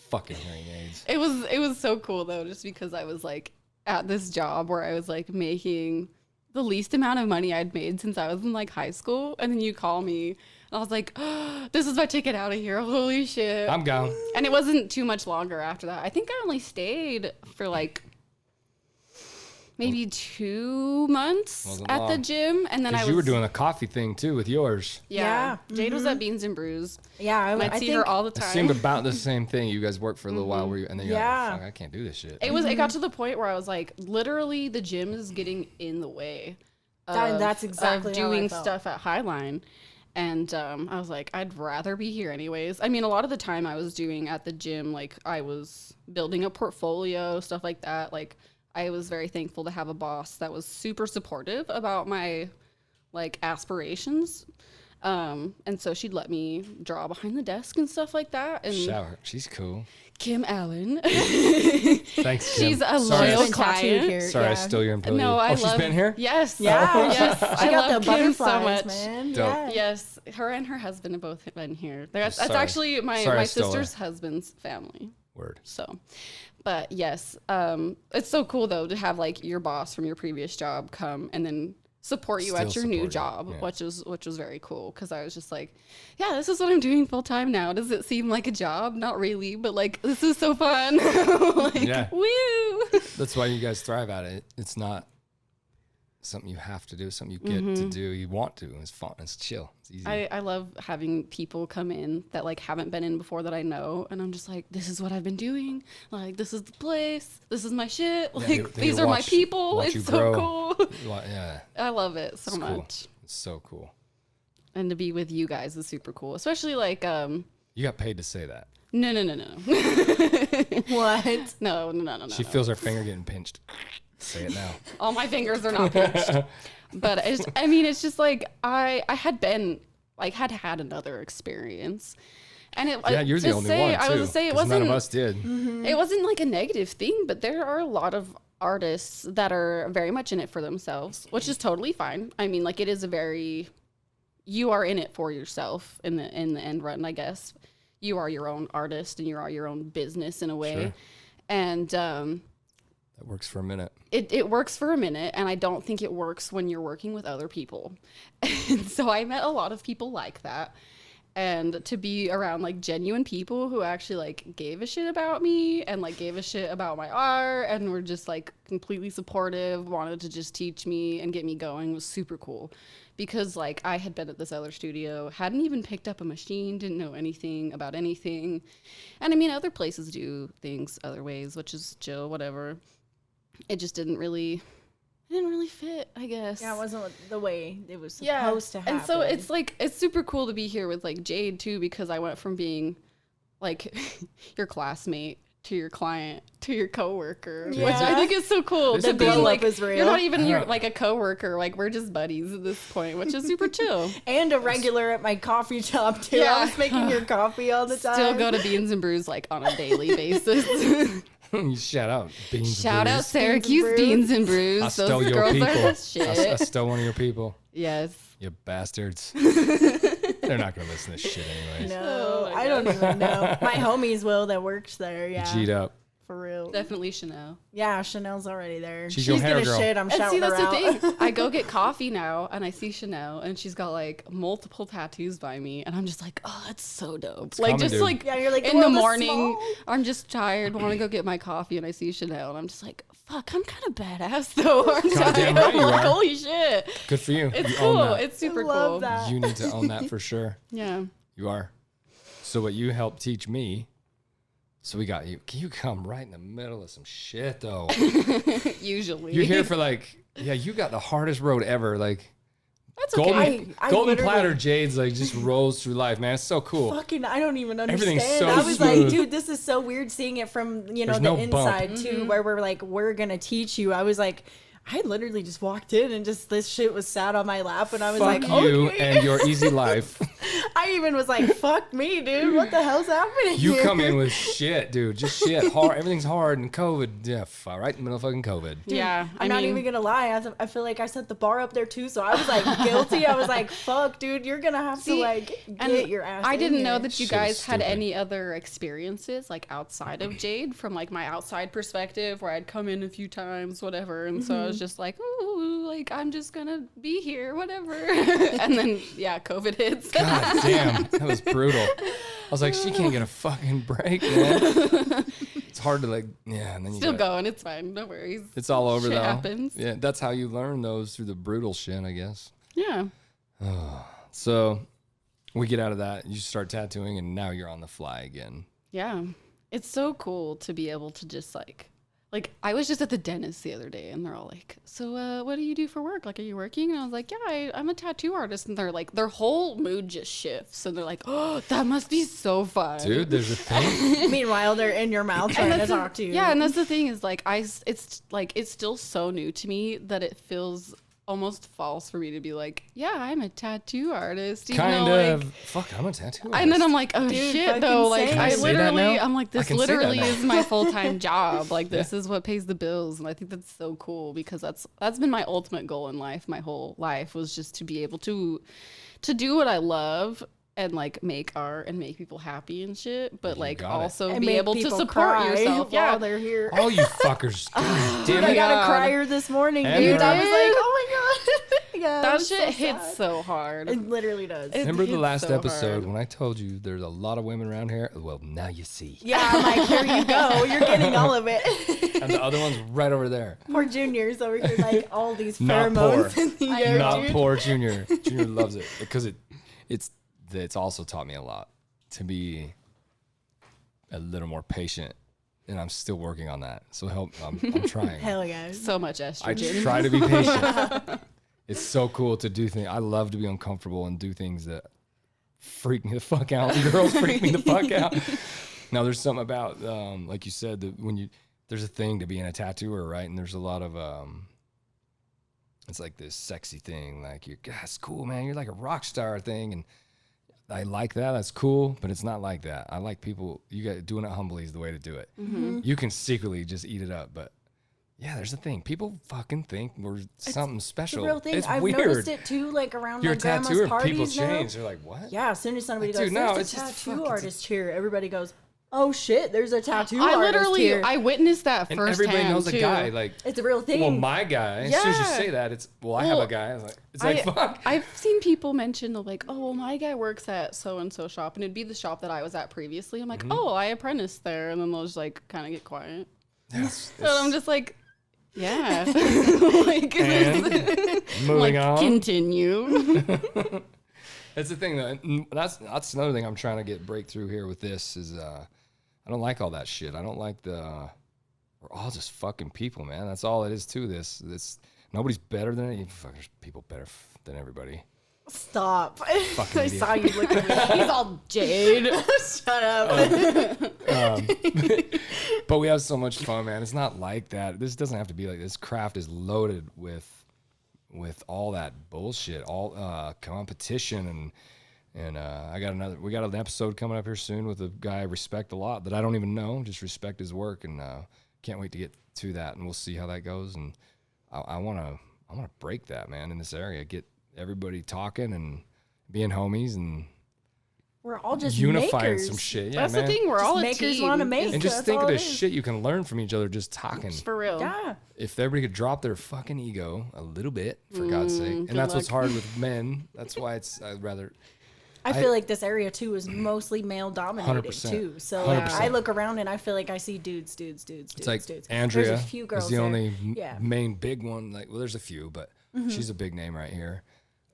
Fucking hearing aids. It was so cool though, just because I was like at this job where I was like making the least amount of money I'd made since I was in like high school, and then you call me, and I was like, oh, this is my ticket out of here. Holy shit! I'm gone. And it wasn't too much longer after that. I think I only stayed for like maybe 2 months Wasn't at the long. gym, and then I Because was. you were doing a coffee thing too with yours. Yeah. Yeah. Jade was at Beans and Brews. Yeah, I'd see her all the It time. seemed about the same thing. You guys worked for a little while, were you? And then you're Yeah. like, fuck, I can't do this shit. It got to the point where I was like, literally, the gym is getting in the way. That's exactly of how I doing felt. stuff at Highline. And I was like, I'd rather be here anyways. I mean, a lot of the time I was doing at the gym, like I was building a portfolio, stuff like that. Like I was very thankful to have a boss that was super supportive about my like aspirations. And so she'd let me draw behind the desk and stuff like that. And Shower. She's cool. Kim Allen, Thanks, Kim. she's a Sorry, loyal Been tattooed client. here, Sorry, I yeah. stole your employee. No, I oh, she's love. been here? Yes. Yeah, Yes. she I got love the Kim so butterflies, much. man. Dope. Yeah. Yes, her and her husband have both been here. That's Sorry. actually Sorry I my stole her. sister's husband's family. Word. So, but yes, it's so cool though to have like your boss from your previous job come and then support you at Still your new support you, job, yeah. which was very cool because I was just like, yeah, this is what I'm doing full time now. Does it seem like a job? Not really, but like this is so fun. Like, Yeah. woo. That's why you guys thrive at it. It's not something you have to do, something you get to do. You want to. It's fun. It's chill. It's easy. I love having people come in that like haven't been in before that I know, and I'm just like, this is what I've been doing. Like, this is the place. This is my shit. Yeah, Like, they get these to are my watch- people. watch you It's so grow. cool. Yeah. I love it so It's cool. much. It's so cool. And to be with you guys is super cool, especially like You got paid to say that. no What? no. She feels her finger getting pinched. Say it now. All my fingers are not pinched. But it's just like I had another experience. And Yeah, you're the only one, too. I was to say it 'cause none of wasn't us did. it wasn't like a negative thing, but there are a lot of artists that are very much in it for themselves, which is totally fine. I mean, like it is you are in it for yourself in the end run, I guess. You are your own artist and you are your own business in a way. Sure. And That works for a minute. it works for a minute, and I don't think it works when you're working with other people. And so I met a lot of people like that. And to be around like genuine people who actually like gave a shit about me and like gave a shit about my art and were just like completely supportive, wanted to just teach me and get me going was super cool. Because like I had been at this other studio, hadn't even picked up a machine, didn't know anything about anything. And I mean, other places do things other ways, which is chill, whatever. It just didn't really fit, I guess. Yeah, it wasn't the way it was supposed to happen. And so it's like it's super cool to be here with like Jade too, because I went from being like your classmate to your client to your coworker, which I Yeah. think is so cool. This To is be cool. like is real. you're not even like a coworker, like we're just buddies at this point, which is super chill. and a regular at my coffee shop too. Yeah. I was making your coffee all the time. Still go to Beans and Brews like on a daily basis. You shout out. Beans Shout out Brews. Syracuse Beans and Brews. I Those stole your girls people. are the shit. I stole one of your people. Yes. You bastards. They're not going to listen to this shit anyways. No, Oh my I don't even know. My homies will that works there. Yeah, G'd up. for real. Definitely Chanel. Yeah, Chanel's already there. She's your hair gonna girl. shit. I'm And see, shouting that's her the out. thing. I go get coffee now, and I see Chanel, and she's got like multiple tattoos by me, and I'm just like, oh, that's so dope. Like common, just dude. like Yeah, you're like, in the "World is morning, small." I'm just tired, want to go get my coffee, and I see Chanel, and I'm just like, fuck, I'm kind of badass though. Aren't I? Goddamn right I'm you like, are. holy shit, Good for you. it's You own cool. that. It's super I love cool. that. You need to own that for sure. Yeah. You are. So what you helped teach me. So we got you. Can you come right in the middle of some shit though? Usually. You're here for like, yeah, you got the hardest road ever. Like That's golden, okay. I golden literally- platter Jade's like just rolls through life, man. It's so cool. Fucking, I don't even understand. Everything's so I was smooth. like, dude, this is so weird seeing it from, you know, There's the no bump. inside too, where we're like, we're gonna teach you. I was like, I literally just walked in and just this shit was sat on my lap, and I was Fuck like, you okay. and your easy life. I even was like, fuck me, dude. What the hell's happening You here? come in with shit, dude. Just shit. Hard. Everything's hard. And COVID. Yeah, right in the middle of fucking COVID. Dude, Yeah, I'm not even gonna lie. I feel like I set the bar up there too, so I was like guilty. I was like, "Fuck, dude, you're gonna have to like get your ass." I in didn't know here. that you Shit is guys had stupid. any other experiences like outside of Jade, from like my outside perspective, where I'd come in a few times, whatever, and so I was just like, "Ooh, like I'm just gonna be here, whatever." And then yeah, COVID hits. God damn, that was brutal. I was like, she can't get a fucking break, man. It's hard to like, yeah. And then you Still gotta- going, it's fine, no worries. It's all over Shit though. happens. Yeah, that's how you learn those, through the brutal shit, I guess. Yeah. So we get out of that. You start tattooing, and now you're on the fly again. Yeah. It's so cool to be able to just like I was just at the dentist the other day and they're all like, so what do you do for work? Like, are you working? And I was like, yeah, I'm a tattoo artist. And they're like, their whole mood just shifts. And they're like, oh, that must be so fun. Dude, there's a thing. Meanwhile, they're in your mouth trying to talk to you. Yeah, and that's the thing is like it's like it's still so new to me that it feels almost false for me to be like, yeah, I'm a tattoo artist. Even Kind though, of. like, Fuck, I'm a tattoo artist. and then I'm like, oh Dude, shit, fucking though. Like, same. Can I I say that literally, now? I'm like, I this can say that literally now. is my full time job. Like, this is what pays the bills, and I think that's so cool because that's been my ultimate goal in life. My whole life was just to be able to do what I love and like make art and make people happy and shit, but You like got it. also And be make able to people support cry yourself. while Yeah, they're here. All you fuckers. God damn Dude, I it. got a God. crier this morning, And dude. I her. was like, oh my god. Yeah, that it was shit so hits sad. so hard. It literally does. It Remember the hits last so episode hard. when I told you there's a lot of women around here? Well, now you see. Yeah, I'm like, here you go. You're getting all of it. And the other one's right over there. Poor Junior's over here, like all these Not pheromones poor. in the air, Not dude. poor Junior. Junior loves it because it's also taught me a lot to be a little more patient, and I'm still working on that. So I'm trying. Hell yeah. So much I estrogen. try to be patient. It's so cool to do things. I love to be uncomfortable and do things that freak me the fuck out. Girls freak me the fuck out. Now there's something about like you said, that when there's a thing to being a tattooer, right? And there's a lot of it's like this sexy thing, like that's cool, man. You're like a rock star thing, and I like that. That's cool, but it's not like that. I like people. You got doing it humbly is the way to do it. Mm-hmm. You can secretly just eat it up, but yeah, there's a thing. People fucking think we're something It's a special. real thing. It's I've weird. noticed it too, like around You're my a grandma's tattooer. parties People now. change. They're like, what? Yeah, as soon as somebody Like, goes, dude, no, there's it's a just tattoo fucking- artist here, everybody goes, oh shit, there's a tattoo I artist literally, here. I witnessed that And firsthand everybody knows too. a guy. Like, It's a real thing. well, my guy. As soon as you Yeah. say that, it's I have a Well, guy. It's like fuck. I've seen people mention like, oh, well, my guy works at so and so shop, and it'd be the shop that I was at previously. I'm like, Mm-hmm. oh, I apprentice there, and then they'll just like kind of get quiet. Yes, And I'm just like, yeah, like, and moving like on. continue. That's the thing, though. And that's another thing I'm trying to breakthrough here with this is I don't like all that shit. I don't like we're all just fucking people, man. That's all it is to this. Nobody's better than any. There's people better than everybody. Stop. Fucking I idiot. saw you look at me. He's all Jade. Shut up. But we have so much fun, man. It's not like that. This doesn't have to be like this. Craft is loaded with all that bullshit, all competition and we got an episode coming up here soon with a guy I respect a lot that I don't even know, just respect his work, and can't wait to get to that, and we'll see how that goes. And I want to break that, man, in this area, get everybody talking and being homies and We're all just unifying makers. some shit. Yeah, That's man. the thing. We're Just all a makers team. wanna make. And just That's think of all the it is. shit you can learn from each other just talking. For real. Yeah. If everybody could drop their fucking ego a little bit, for God's sake. And good that's what's luck. hard with men. That's why I'd rather. I feel like this area too is mostly male dominated 100%. too. So like, 100%. I look around and I feel like I see dudes. It's like dudes. Andrea There's a few girls is the there. only Yeah. main big one. Like, well, there's a few, but she's a big name right here.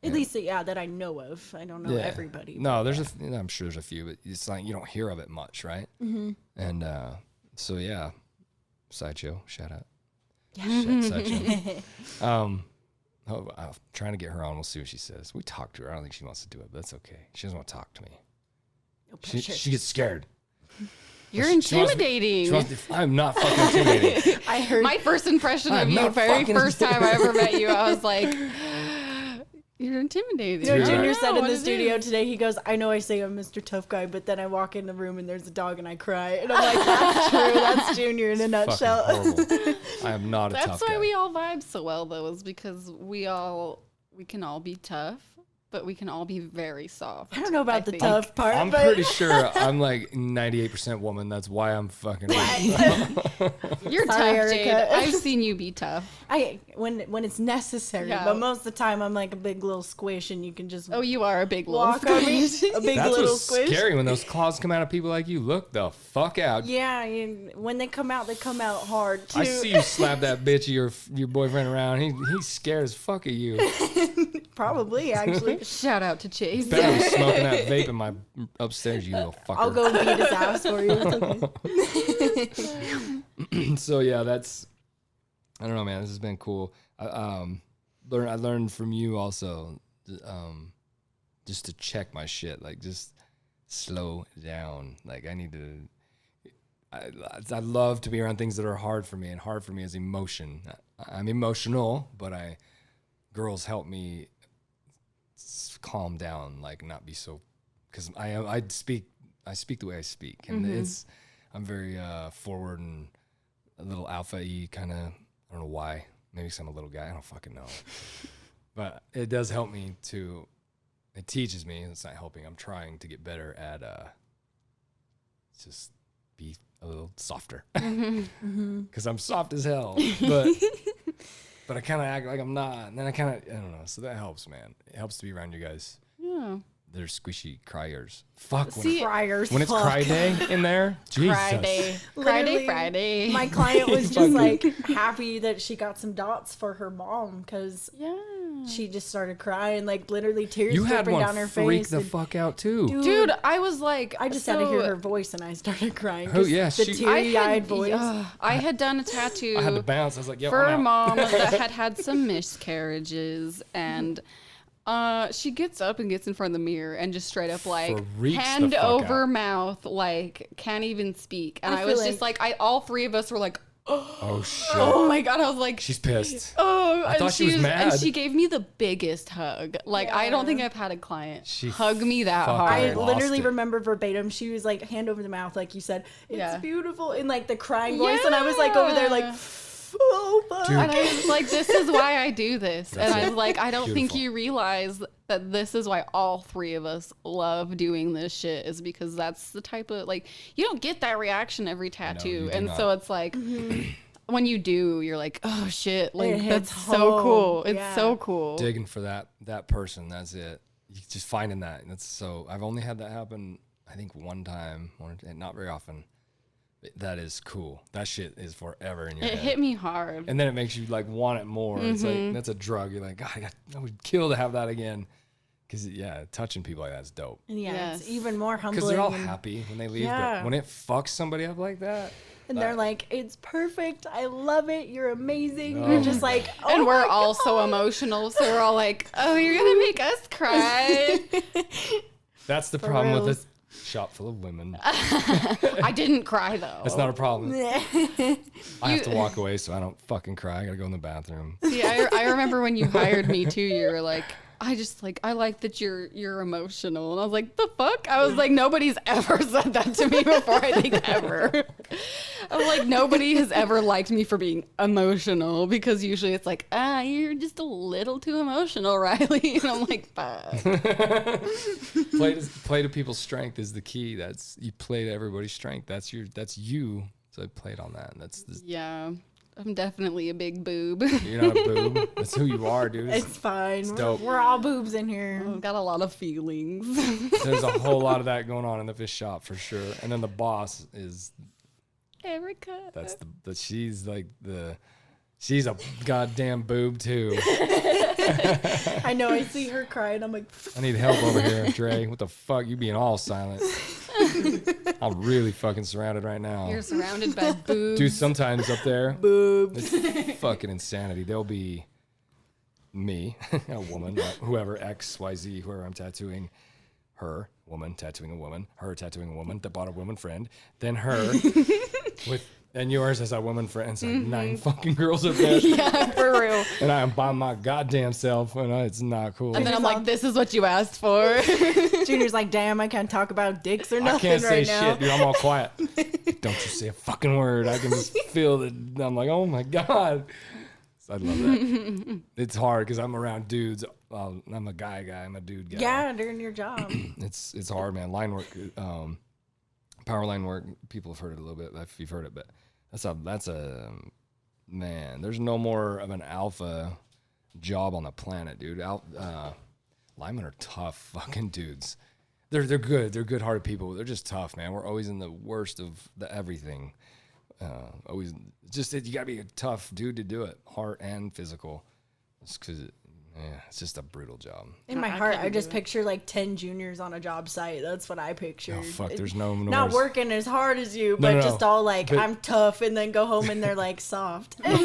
At least, yeah, that I know of. I don't know everybody. No, I'm sure there's a few, but it's like you don't hear of it much, right? Mm-hmm. And so yeah, Sideshow, shout out. Yeah. Sideshow. I'm trying to get her on. We'll see what she says. We talked to her. I don't think she wants to do it, but that's okay. She doesn't want to talk to me. No She, pressure. she gets scared. You're She wants to- intimidating. She wants to- I'm not fucking intimidating. I heard My first impression of I'm you, not very fucking- first time I ever met you, I was like, You're intimidating. You know, Dude. Junior I said don't in know the what it studio is. today, he goes, I know I say I'm Mr. Tough Guy, but then I walk in the room and there's a dog and I cry. And I'm like, that's true. That's Junior in a Fucking nutshell. horrible. I am not a That's tough why guy. we all vibe so well, though, is because we can all be tough, but we can all be very soft. I don't know about I the think. tough part, I'm but pretty sure I'm like 98% woman. That's why I'm fucking. You're Sorry, tough, Jade. Erica. I've seen you be tough. when it's necessary, Yeah. but most of the time I'm like a big little squish and you can just Oh, you are a big little walk on me. squish. A big That's little what's squish. scary when those claws come out of people like you. Look the fuck out. Yeah, and when they come out hard too. I see you slap that bitch of your boyfriend around. He's scared as fuck of you. Probably, actually. Shout out to Chase. Better be smoking that vape in my upstairs, you little fucker. I'll go beat his ass for you. It's okay. So yeah, that's. I don't know, man. This has been cool. I learned from you also, just to check my shit. Like, just slow down. Like, I need to. I love to be around things that are hard for me, and hard for me is emotion. I'm emotional, but girls help me calm down, like not be so, because I speak the way I speak, and I'm very forward and a little alpha-y kind of. I don't know why. Maybe 'cause I'm a little guy. I don't fucking know. But it does help me to. It teaches me. It's not helping. I'm trying to get better at just be a little softer, because I'm soft as hell. But I kind of act like I'm not, and then I don't know. So that helps, man. It helps to be around you guys. Yeah. They're squishy criers. Fuck. See, Friars. When it's fuck. cry day in there, Jesus. Friday. Literally, Friday. My client was just Fucking- like happy that she got some dots for her mom because Yeah. she just started crying, like literally tears You had dripping one down her freak face. the and- fuck out too. Dude, I was like, I just had to hear her voice and I started crying. Oh, 'cause yeah, the she- teary-eyed voice. I had done a tattoo I had to bounce. I was like, "Yo, for a I'm out." mom that had some miscarriages, and she gets up and gets in front of the mirror and just straight up like Freaks the hand fuck over out. mouth, like can't even speak. And I I feel was just like, all three of us were like, Oh shit. oh my god! I was like, She's pissed. oh, I thought she was and mad. she gave me the biggest hug. Like I don't Yeah. think I've had a client She hug me that fucking hard. I lost literally it. remember verbatim. She was like hand over the mouth, like you said. It's Yeah. beautiful in like the crying voice, and I was like over there like, oh fuck. Dude. And I was like, this is why I do this. That's And I it. was like, I don't think Beautiful. you realize that this is why all three of us love doing this shit, is because that's the type of, like, you don't get that reaction every tattoo. you do and not. so it's like, when you do, you're like, oh shit, like, It that's hits so home. cool. It's Yeah. so cool. Digging for that person. That's it. You just finding that. That's so. I've only had that happen. I think one time, and not very often. That is cool. That shit is forever in your It head. hit me hard. And then it makes you like want it more. It's like that's a drug. You're like, God, I would kill to have that again. Because yeah, touching people like that's dope. And yeah, Yes. it's even more humbling. Because they're all and, happy when they leave. Yeah. But when it fucks somebody up like that, and they're like, it's perfect. I love it. You're amazing. Oh You're just like, oh and we're my all so God. emotional. So we're all like, oh, you're going to make us cry. that's the problem with reals. a shop full of women. I didn't cry, though. That's not a problem. I have You- to walk away so I don't fucking cry. I gotta go in the bathroom. See, I remember when you hired me too, you were like, I like that you're emotional. And I was like, the fuck? I was like, nobody's ever said that to me before, I think ever. I was like, nobody has ever liked me for being emotional, because usually it's like, you're just a little too emotional, Rylee. And I'm like, fuck. Play to people's strength is the key. That's you play to everybody's strength. That's you. So I played on that. And that's Yeah, I'm definitely a big boob. you're not a boob. That's who you are, dude. It's fine. dope. We're all boobs in here. I've got a lot of feelings. There's a whole lot of that going on in the fish shop for sure. And then the boss is Erica. she's like she's a goddamn boob too. I know. I see her crying. I'm like, I need help over here, Dre. What the fuck? You being all silent. I'm really fucking surrounded right now. You're surrounded by boobs. Dude, sometimes up there, boobs. it's fucking insanity. There'll be me, a woman, whoever, X, Y, Z, whoever I'm tattooing, her, woman, tattooing a woman, her tattooing a woman that bought a woman friend, then her with And yours has a woman friend. It's like 9 fucking girls up there. Yeah, for real. And I am by my goddamn self, and it's not cool. And then I'm like, this is what you asked for. Junior's like, damn, I can't talk about dicks or I nothing can't say right now. shit, dude. I'm all quiet. Don't you say a fucking word. I can just feel that. I'm like, oh my God. So I love that. It's hard because I'm around dudes. I'm a guy. I'm a dude guy. Yeah, during your job. It's hard, man. Line work, power line work. People have heard it a little bit if you've heard it, but that's a man. There's no more of an alpha job on the planet, dude. Linemen are tough fucking dudes. They're good. They're good-hearted people. They're just tough, man. We're always in the worst of the everything. Always just you gotta be a tough dude to do it, heart and physical. It's because it's just a brutal job. In my heart, I just picture like 10 juniors on a job site. That's what I pictured. Oh fuck, there's no not worse. working as hard as you, but just all like, I'm tough, and then go home and they're like soft. That's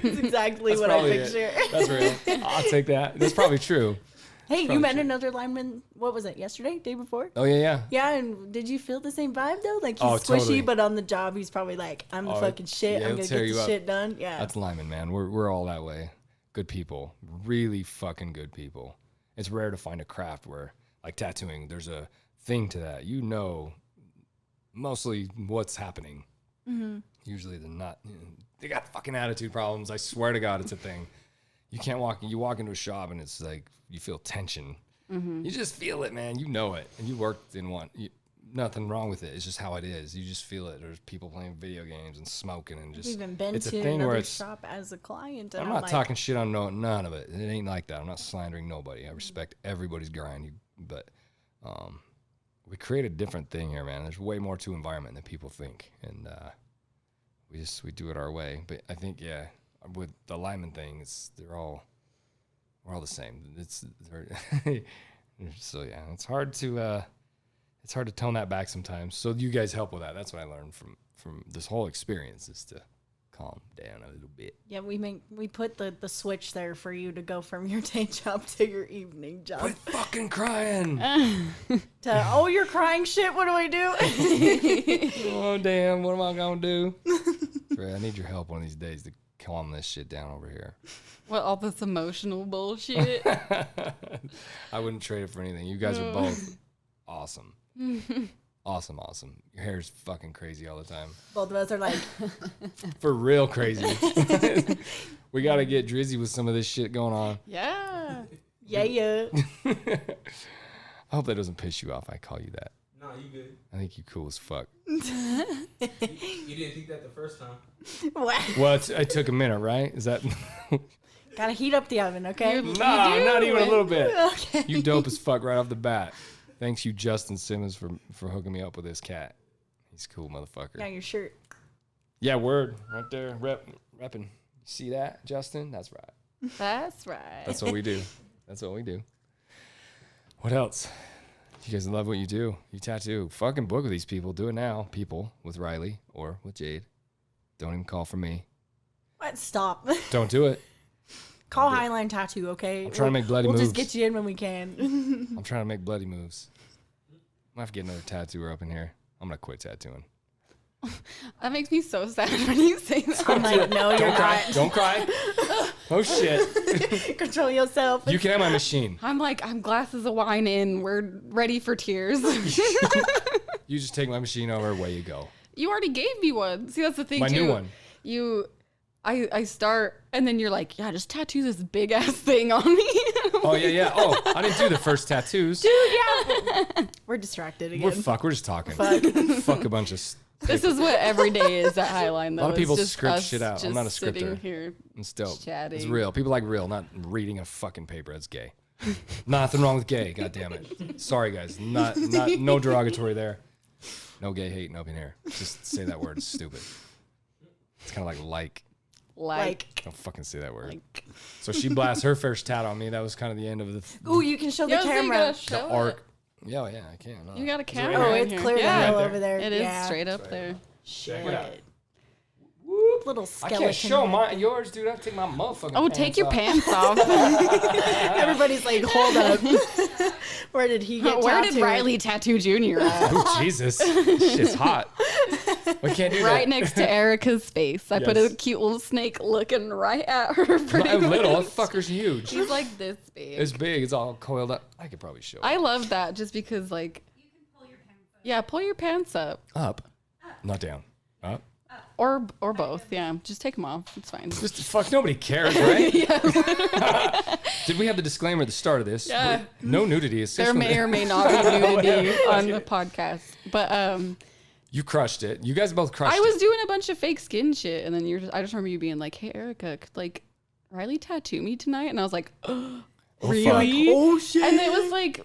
exactly what I picture. That's real. I'll take that. That's probably true. Hey, you met another lineman, what was it, yesterday? Day before? Oh, yeah. Yeah, and did you feel the same vibe, though? Like, he's squishy, totally. But on the job, he's probably like, I'm the fucking shit. Yeah, I'm going to get the shit done. Yeah. That's lineman, man. We're all that way. Good people. Really fucking good people. It's rare to find a craft where, like tattooing, there's a thing to that. You know mostly what's happening. Mm-hmm. Usually they're not. They got fucking attitude problems. I swear to God, it's a thing. You walk into a shop and it's like, you feel tension. Mm-hmm. You just feel it, man. You know it. And you worked in one. Nothing wrong with it. It's just how it is. You just feel it. There's people playing video games and smoking and just. We've even been it's to a thing another where it's, shop as a client. I'm not talking shit on none of it. It ain't like that. I'm not slandering nobody. I respect everybody's grind. But we create a different thing here, man. There's way more to environment than people think. And we do it our way. But I think, yeah, with the lineman thing, we're all the same. So yeah, it's hard to tone that back sometimes. So you guys help with that. That's what I learned from this whole experience, is to calm down a little bit. Yeah, we put the switch there for you to go from your day job to your evening job. Quit fucking crying. You're crying shit. What do I do? Oh damn, what am I gonna do? Ray, I need your help one of these days to calm this shit down over here. What, all this emotional bullshit? I wouldn't trade it for anything. You guys are both awesome. Awesome. Your hair's fucking crazy all the time. Both of us are like, For real crazy. We got to get drizzy with some of this shit going on. Yeah. yeah. I hope that doesn't piss you off. I call you that. No, you good. I think you cool as fuck. You didn't think that the first time. What? Well, it took a minute, right? Is that... Gotta heat up the oven, okay? No, not even a little bit. Okay. You dope as fuck right off the bat. Thanks you, Justin Simmons, for hooking me up with this cat. He's a cool motherfucker. Now your shirt. Yeah, word. Right there. Repping. You see that, Justin? That's right. That's right. That's what we do. What else? You guys love what you do. You tattoo. Fucking book with these people. Do it now. People with Rylee or with Jade. Don't even call for me. What? Stop. Don't do it. Call Highline Tattoo, okay? I'm trying to make bloody moves. We'll just get you in when we can. I'm trying to make bloody moves. I'm going to have to get another tattooer up in here. I'm going to quit tattooing. That makes me so sad when you say that. I'm like, no, you're not. Don't cry. Oh, shit. Control yourself. You can have my machine. I'm glasses of wine in. We're ready for tears. You just take my machine over. Away you go. You already gave me one. See, that's the thing, My too. new one. I start, and then you're like, yeah, just tattoo this big-ass thing on me. Oh, yeah. Oh, I didn't do the first tattoos. Dude, yeah. We're distracted again. We're just talking. Fuck a bunch of... This is what every day is at Highline, though. A lot of people It's just script us shit out. I'm just not a sitting scripter. Here It's dope. chatting. It's real. People like real, not reading a fucking paper. That's gay. Nothing wrong with gay. God damn it. Sorry, guys. Not no derogatory there. No gay hate up in here. Just say that word. It's stupid. It's kind of like. Don't fucking say that word. So she blasts her first tat on me. That was kind of the end of the Ooh, you can show the camera. the arc. Yeah, I can. No. You got a camera. Oh, right it's here. clear Yeah, the hell over there. it is Yeah. straight up there. Shit. it out. Little I skeleton. can't show yours, dude. I have to take my motherfucking Oh, pants take your off. pants off. Everybody's like, hold up. Where did he get Where did tattooed? Rylee Tattoo Jr. at? Oh, Jesus. Shit's hot. We can't do right that. next to Erica's face. I put Yes. a cute little snake looking right at her. Pretty I'm little. much. That fucker's huge. He's like this big. It's big. It's all coiled up. I could probably show it. I love that just because, like, You can pull your pants up. yeah, pull your pants up Up. Not down. Up. or both. Yeah, just take them off. It's fine. Just fuck. Nobody cares, right? Did we have the disclaimer at the start of this? Yeah. No nudity. There may or may not be nudity on the podcast, but You crushed it. You guys both crushed I it. was doing a bunch of fake skin shit, and then I just remember you being like, "Hey, Erica, could like Rylee tattoo me tonight?" And I was like, "Really?" Oh shit! And it was like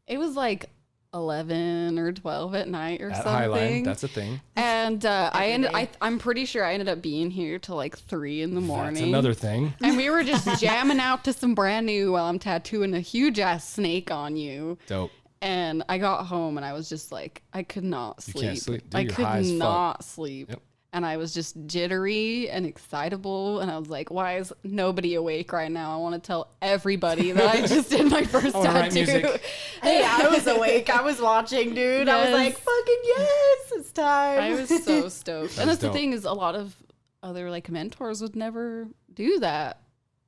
it was like 11 or 12 at night or At something. Highline. That's a thing. And I'm pretty sure I ended up being here till like 3 in the morning. That's another thing. And we were just jamming out to some brand new while I'm tattooing a huge ass snake on you. Dope. And I got home and I was just like, I could not sleep. can't sleep. Dude, I you're could high as fuck. not sleep. Yep. And I was just jittery and excitable. And I was like, why is nobody awake right now? I want to tell everybody that I just did my first I wanna write tattoo. music. Hey, I was awake. I was watching, dude. I was Yes. like, fucking yes, it's time. I was so stoked. And That's that's the dope. thing is a lot of other like mentors would never do that.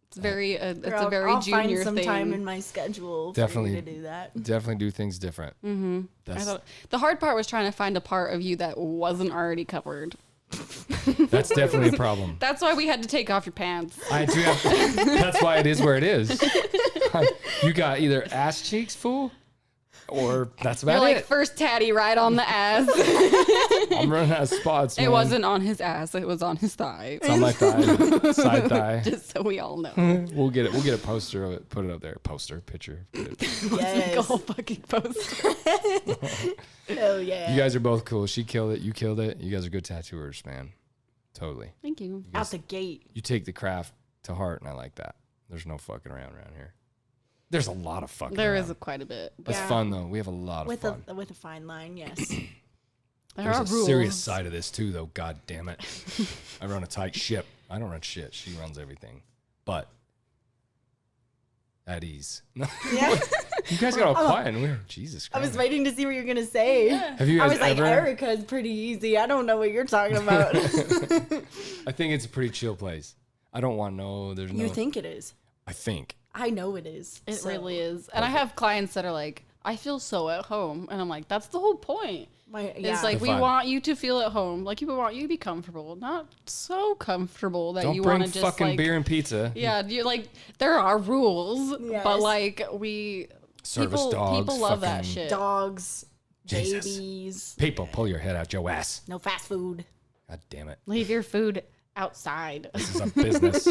It's very it's a very I'll junior find some thing. time in my schedule Definitely. for you to do that. Definitely do things different. I That's, thought the hard part was trying to find a part of you that wasn't already covered. that's definitely a problem. That's why we had to take off your pants. I do have, that's why it is where it is. You got either ass cheeks, fool, or that's about You're like it. first tatty right on the ass. I'm running out of spots, man. It wasn't on his ass, it was on his thigh. It's on my thigh, side thigh. Just so we all know. We'll get it. We'll get a poster of it. Put it up there. Poster, picture. Put it. Like a Yes. whole fucking poster. Oh yeah. You guys are both cool. She killed it. You killed it. You guys are good tattooers, man. Totally. Thank you. Out the gate. You take the craft to heart, and I like that. There's no fucking around here. There's a lot of fucking There around. is quite a bit. But That's Yeah. fun though. We have a lot of With fun. a fine line, yes. there There's are a rules. serious side of this too, though. God damn it! I run a tight ship. I don't run shit. She runs everything. But at ease. Yeah. You guys got all quiet and weird. Jesus I Christ. was waiting to see what you're gonna say. Have you I guys was like, ever? Erica's pretty easy. I don't know what you're talking about. I think it's a pretty chill place. I don't want no. There's no. You think it is? I think. I know it is. It So, really is. And I have clients that are like, I feel so at home. And I'm like, that's the whole point. It's like, The we fun. want you to feel at home. Like, we want you to be comfortable. Not so comfortable that Don't you bring want to just fucking like. beer and pizza. Yeah, you're like, there are rules. Yes. But like, we. Service dogs. People love that fucking- shit. dogs, Jesus. babies, People, pull your head out your ass. no fast food. God damn it. Leave your food outside. This is a business.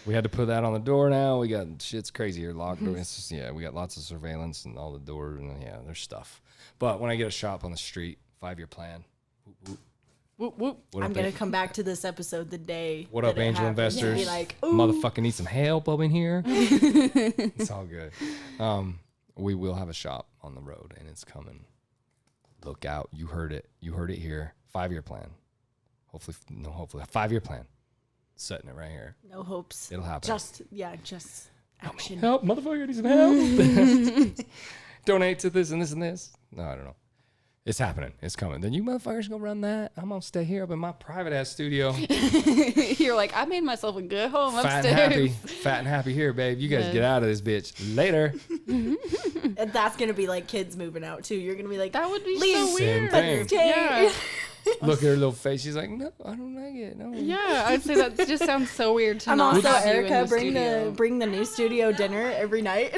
We had to put that on the door now. We got shit's crazy here. Locked door. It's just, yeah, we got lots of surveillance and all the doors and yeah, there's stuff. But when I get a shop on the street, 5-year plan. Whoop, whoop. Whoop, whoop. What I'm up, gonna An- come back to this episode the day. What up, that it angel happens and investors? Be like, ooh, Motherfucking need some help up in here. It's all good. We will have a shop on the road and it's coming. Look out. You heard it. You heard it here. 5-year plan. Hopefully, 5-year plan. Setting it right here. no hopes. It'll happen. Just action. Help, motherfucker, need some help. Donate to this and this and this. No, I don't know. It's happening. It's coming. Then you motherfuckers go run that. I'm gonna stay here up in my private ass studio. You're like, I made myself a good home Fat upstairs. and happy. Fat and happy here, babe. You guys Yes. get out of this bitch. Later. And that's gonna be like kids moving out too. You're gonna be like, That would be Leave. so Same weird. thing. Yeah. Look at her little face. She's like, no, I don't like it. No. Yeah, I'd say that just sounds so weird to I'm not also have you in Erica. studio. Bring the new studio dinner every night.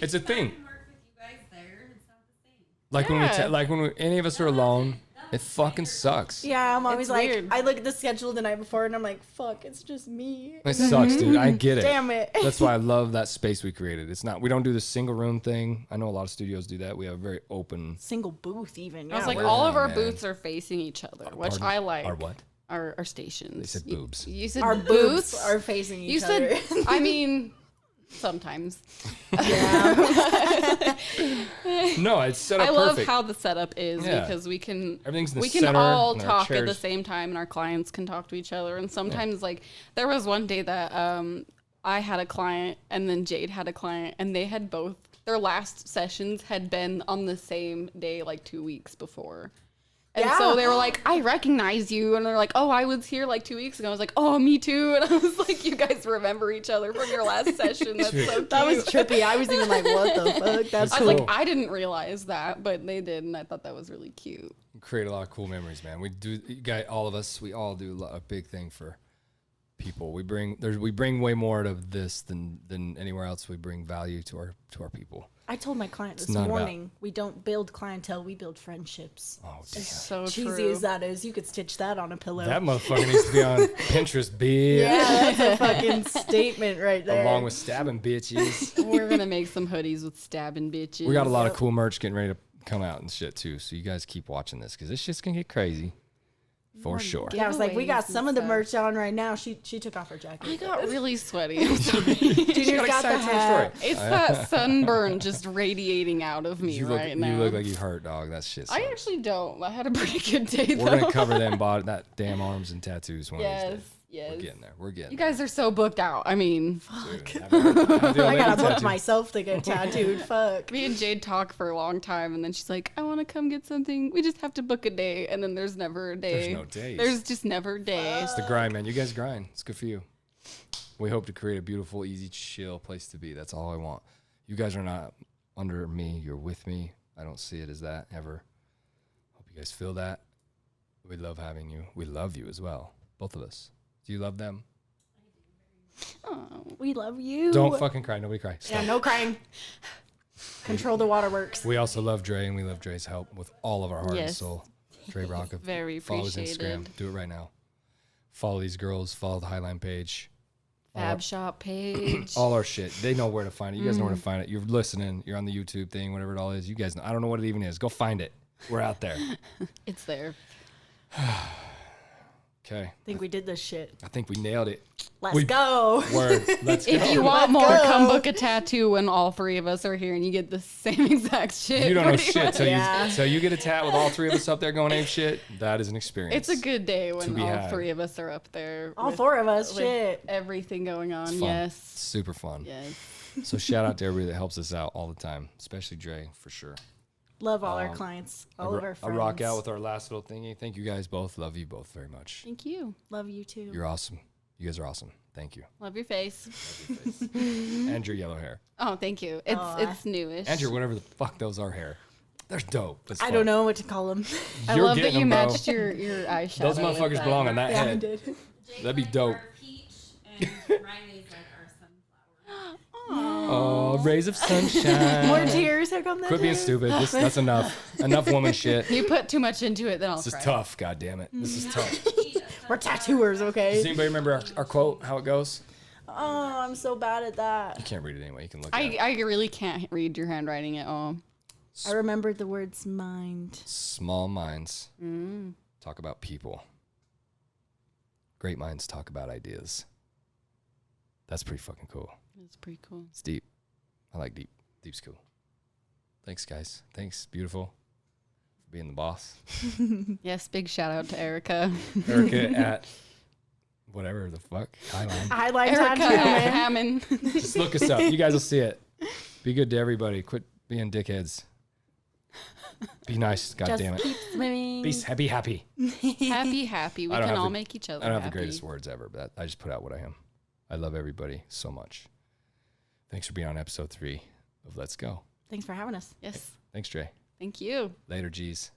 It's a thing. I can work with you guys there. It's not the same. Like Yeah. when any of us are alone, it fucking sucks. Yeah, I'm always It's like, weird. I look at the schedule the night before and I'm like, fuck, it's just me. It sucks, dude. I get it. Damn it. That's why I love that space we created. It's not. We don't do the single room thing. I know a lot of studios do that. We have a very open. Single booth even. I was Yeah, like, we're- all of our man. booths are facing each other, which Pardon? I like. Our what? Our stations. They said boobs. You said our booths. booths are facing You each other. said. I mean, sometimes. No, it's set up I love perfect. how the setup is Yeah. because we can Everything's in the we can center, all and our talk at the chairs- same time and our clients can talk to each other and sometimes like there was one day that I had a client and then Jade had a client and they had both their last sessions had been on the same day like 2 weeks before. And Yeah. so they were like, I recognize you. And they're like, oh, I was here like 2 weeks ago. I was like, oh, me too. And I was like, you guys remember each other from your last session. That's so cute. That was trippy. I was even like, what the fuck? That's I cool. was like, I didn't realize that, but they did. And I thought that was really cute. Create a lot of cool memories, man. We do, all of us, we all do a big thing for people. We bring way more to this than anywhere else. We bring value to our people. I told my client this not morning, we don't build clientele, we build friendships. Oh, damn. So Cheesy true. as that is, you could stitch that on a pillow. That motherfucker needs to be on Pinterest, bitch. Yeah, that's a fucking statement right there. Along with stabbing bitches. We're going to make some hoodies with stabbing bitches. We got a lot of cool merch getting ready to come out and shit too. So you guys keep watching this because this shit's gonna get crazy for sure. Yeah, I was like, we got giveaways some and of the stuff. merch on right now. She took off her jacket. I got really sweaty. I'm sorry. Junior's got the hat. It's that sunburn just radiating out of me You look, right now. you look like you hurt, dog. That shit sucks. I actually don't. I had a pretty good day though. We're gonna cover them that damn arms and tattoos one of these Yes, days. yes. We're getting there. We're getting You guys are so booked out. I mean, there. I gotta book myself to get tattooed. Fuck. me and Jade talk for a long time, and then she's like, "I want to come get something. We just have to book a day." And then there's never a day. There's no days. There's just never days. It's the grind, man. You guys grind. It's good for you. We hope to create a beautiful, easy, chill place to be. That's all I want. You guys are not under me. You're with me. I don't see it as that ever. Hope you guys feel that. We love having you. We love you as well. Both of us. Do you love them? Oh, we love you. Don't fucking cry. Nobody cry. Yeah, Stop. no crying. Control the waterworks. We also love Dre, and we love Dre's help with all of our heart and Yes. soul. Dre Bronca. Very Follow his Instagram. appreciated. Do it right now. Follow these girls. Follow the Highline page. Fab shop page. All our shit. They know where to find it. You guys know where to find it. You're listening. You're on the YouTube thing, whatever it all is. You guys know. I don't know what it even is. Go find it. We're out there. It's there. Okay. I think we did this shit. I think we nailed it. Let's go. Word. Let's go. If you want more, go. come book a tattoo when all three of us are here and you get the same exact shit. You don't know pretty shit much. till Yeah. you get a tat with all three of us up there going ape shit. That is an experience. It's a good day when be all had. three of us are up there. All with- four of us. with Shit. Everything going on. It's fun. Yes. It's super fun. Yes. So shout out to everybody that helps us out all the time, especially Dre for sure. Love all our clients. All of our A friends. rock out with our last little thingy. Thank you guys both. Love you both very much. Thank you. Love you too. You're awesome. You guys are awesome. Thank you. Love your face. And your yellow hair. Oh, thank you. It's newish. And your whatever the fuck those are hair. They're dope. It's I fun. don't know what to call them. I You're love that getting you them, bro. matched your eyeshadow. Those with motherfuckers that. belong on that Yeah, I head. did. That'd be dope. Our peach and Riley's like our sunflower. Oh, rays of sunshine. More tears. Here come the Quit being tears. stupid. That's enough. Enough woman shit. You put too much into it, then I'll This is cry. tough. God damn it. This is tough. We're tattooers, Does okay? anybody remember our quote? How it goes? Oh, I'm so bad at that. You can't read it anyway. You can look at it. I really can't read your handwriting at all. I remembered the words mind. Small minds talk about people. Great minds talk about ideas. That's pretty fucking cool. It's pretty cool. It's deep. I like deep. Deep's cool. Thanks, guys. Thanks, beautiful, for being the boss. Yes, big shout out to Erica. Erica at whatever the fuck. Highline. Highline Erica tattoo, man. Hammond. Just look us up. You guys will see it. Be good to everybody. Quit being dickheads. Be nice. God Just damn it. keep swimming. Be happy. happy. We I don't can have all the- make each other I don't have happy. the greatest words ever, but I just put out what I am. I love everybody so much. Thanks for being on episode 3 of Let's Go. Thanks for having us. Yes. Thanks, Dre. Thank you. Later, G's.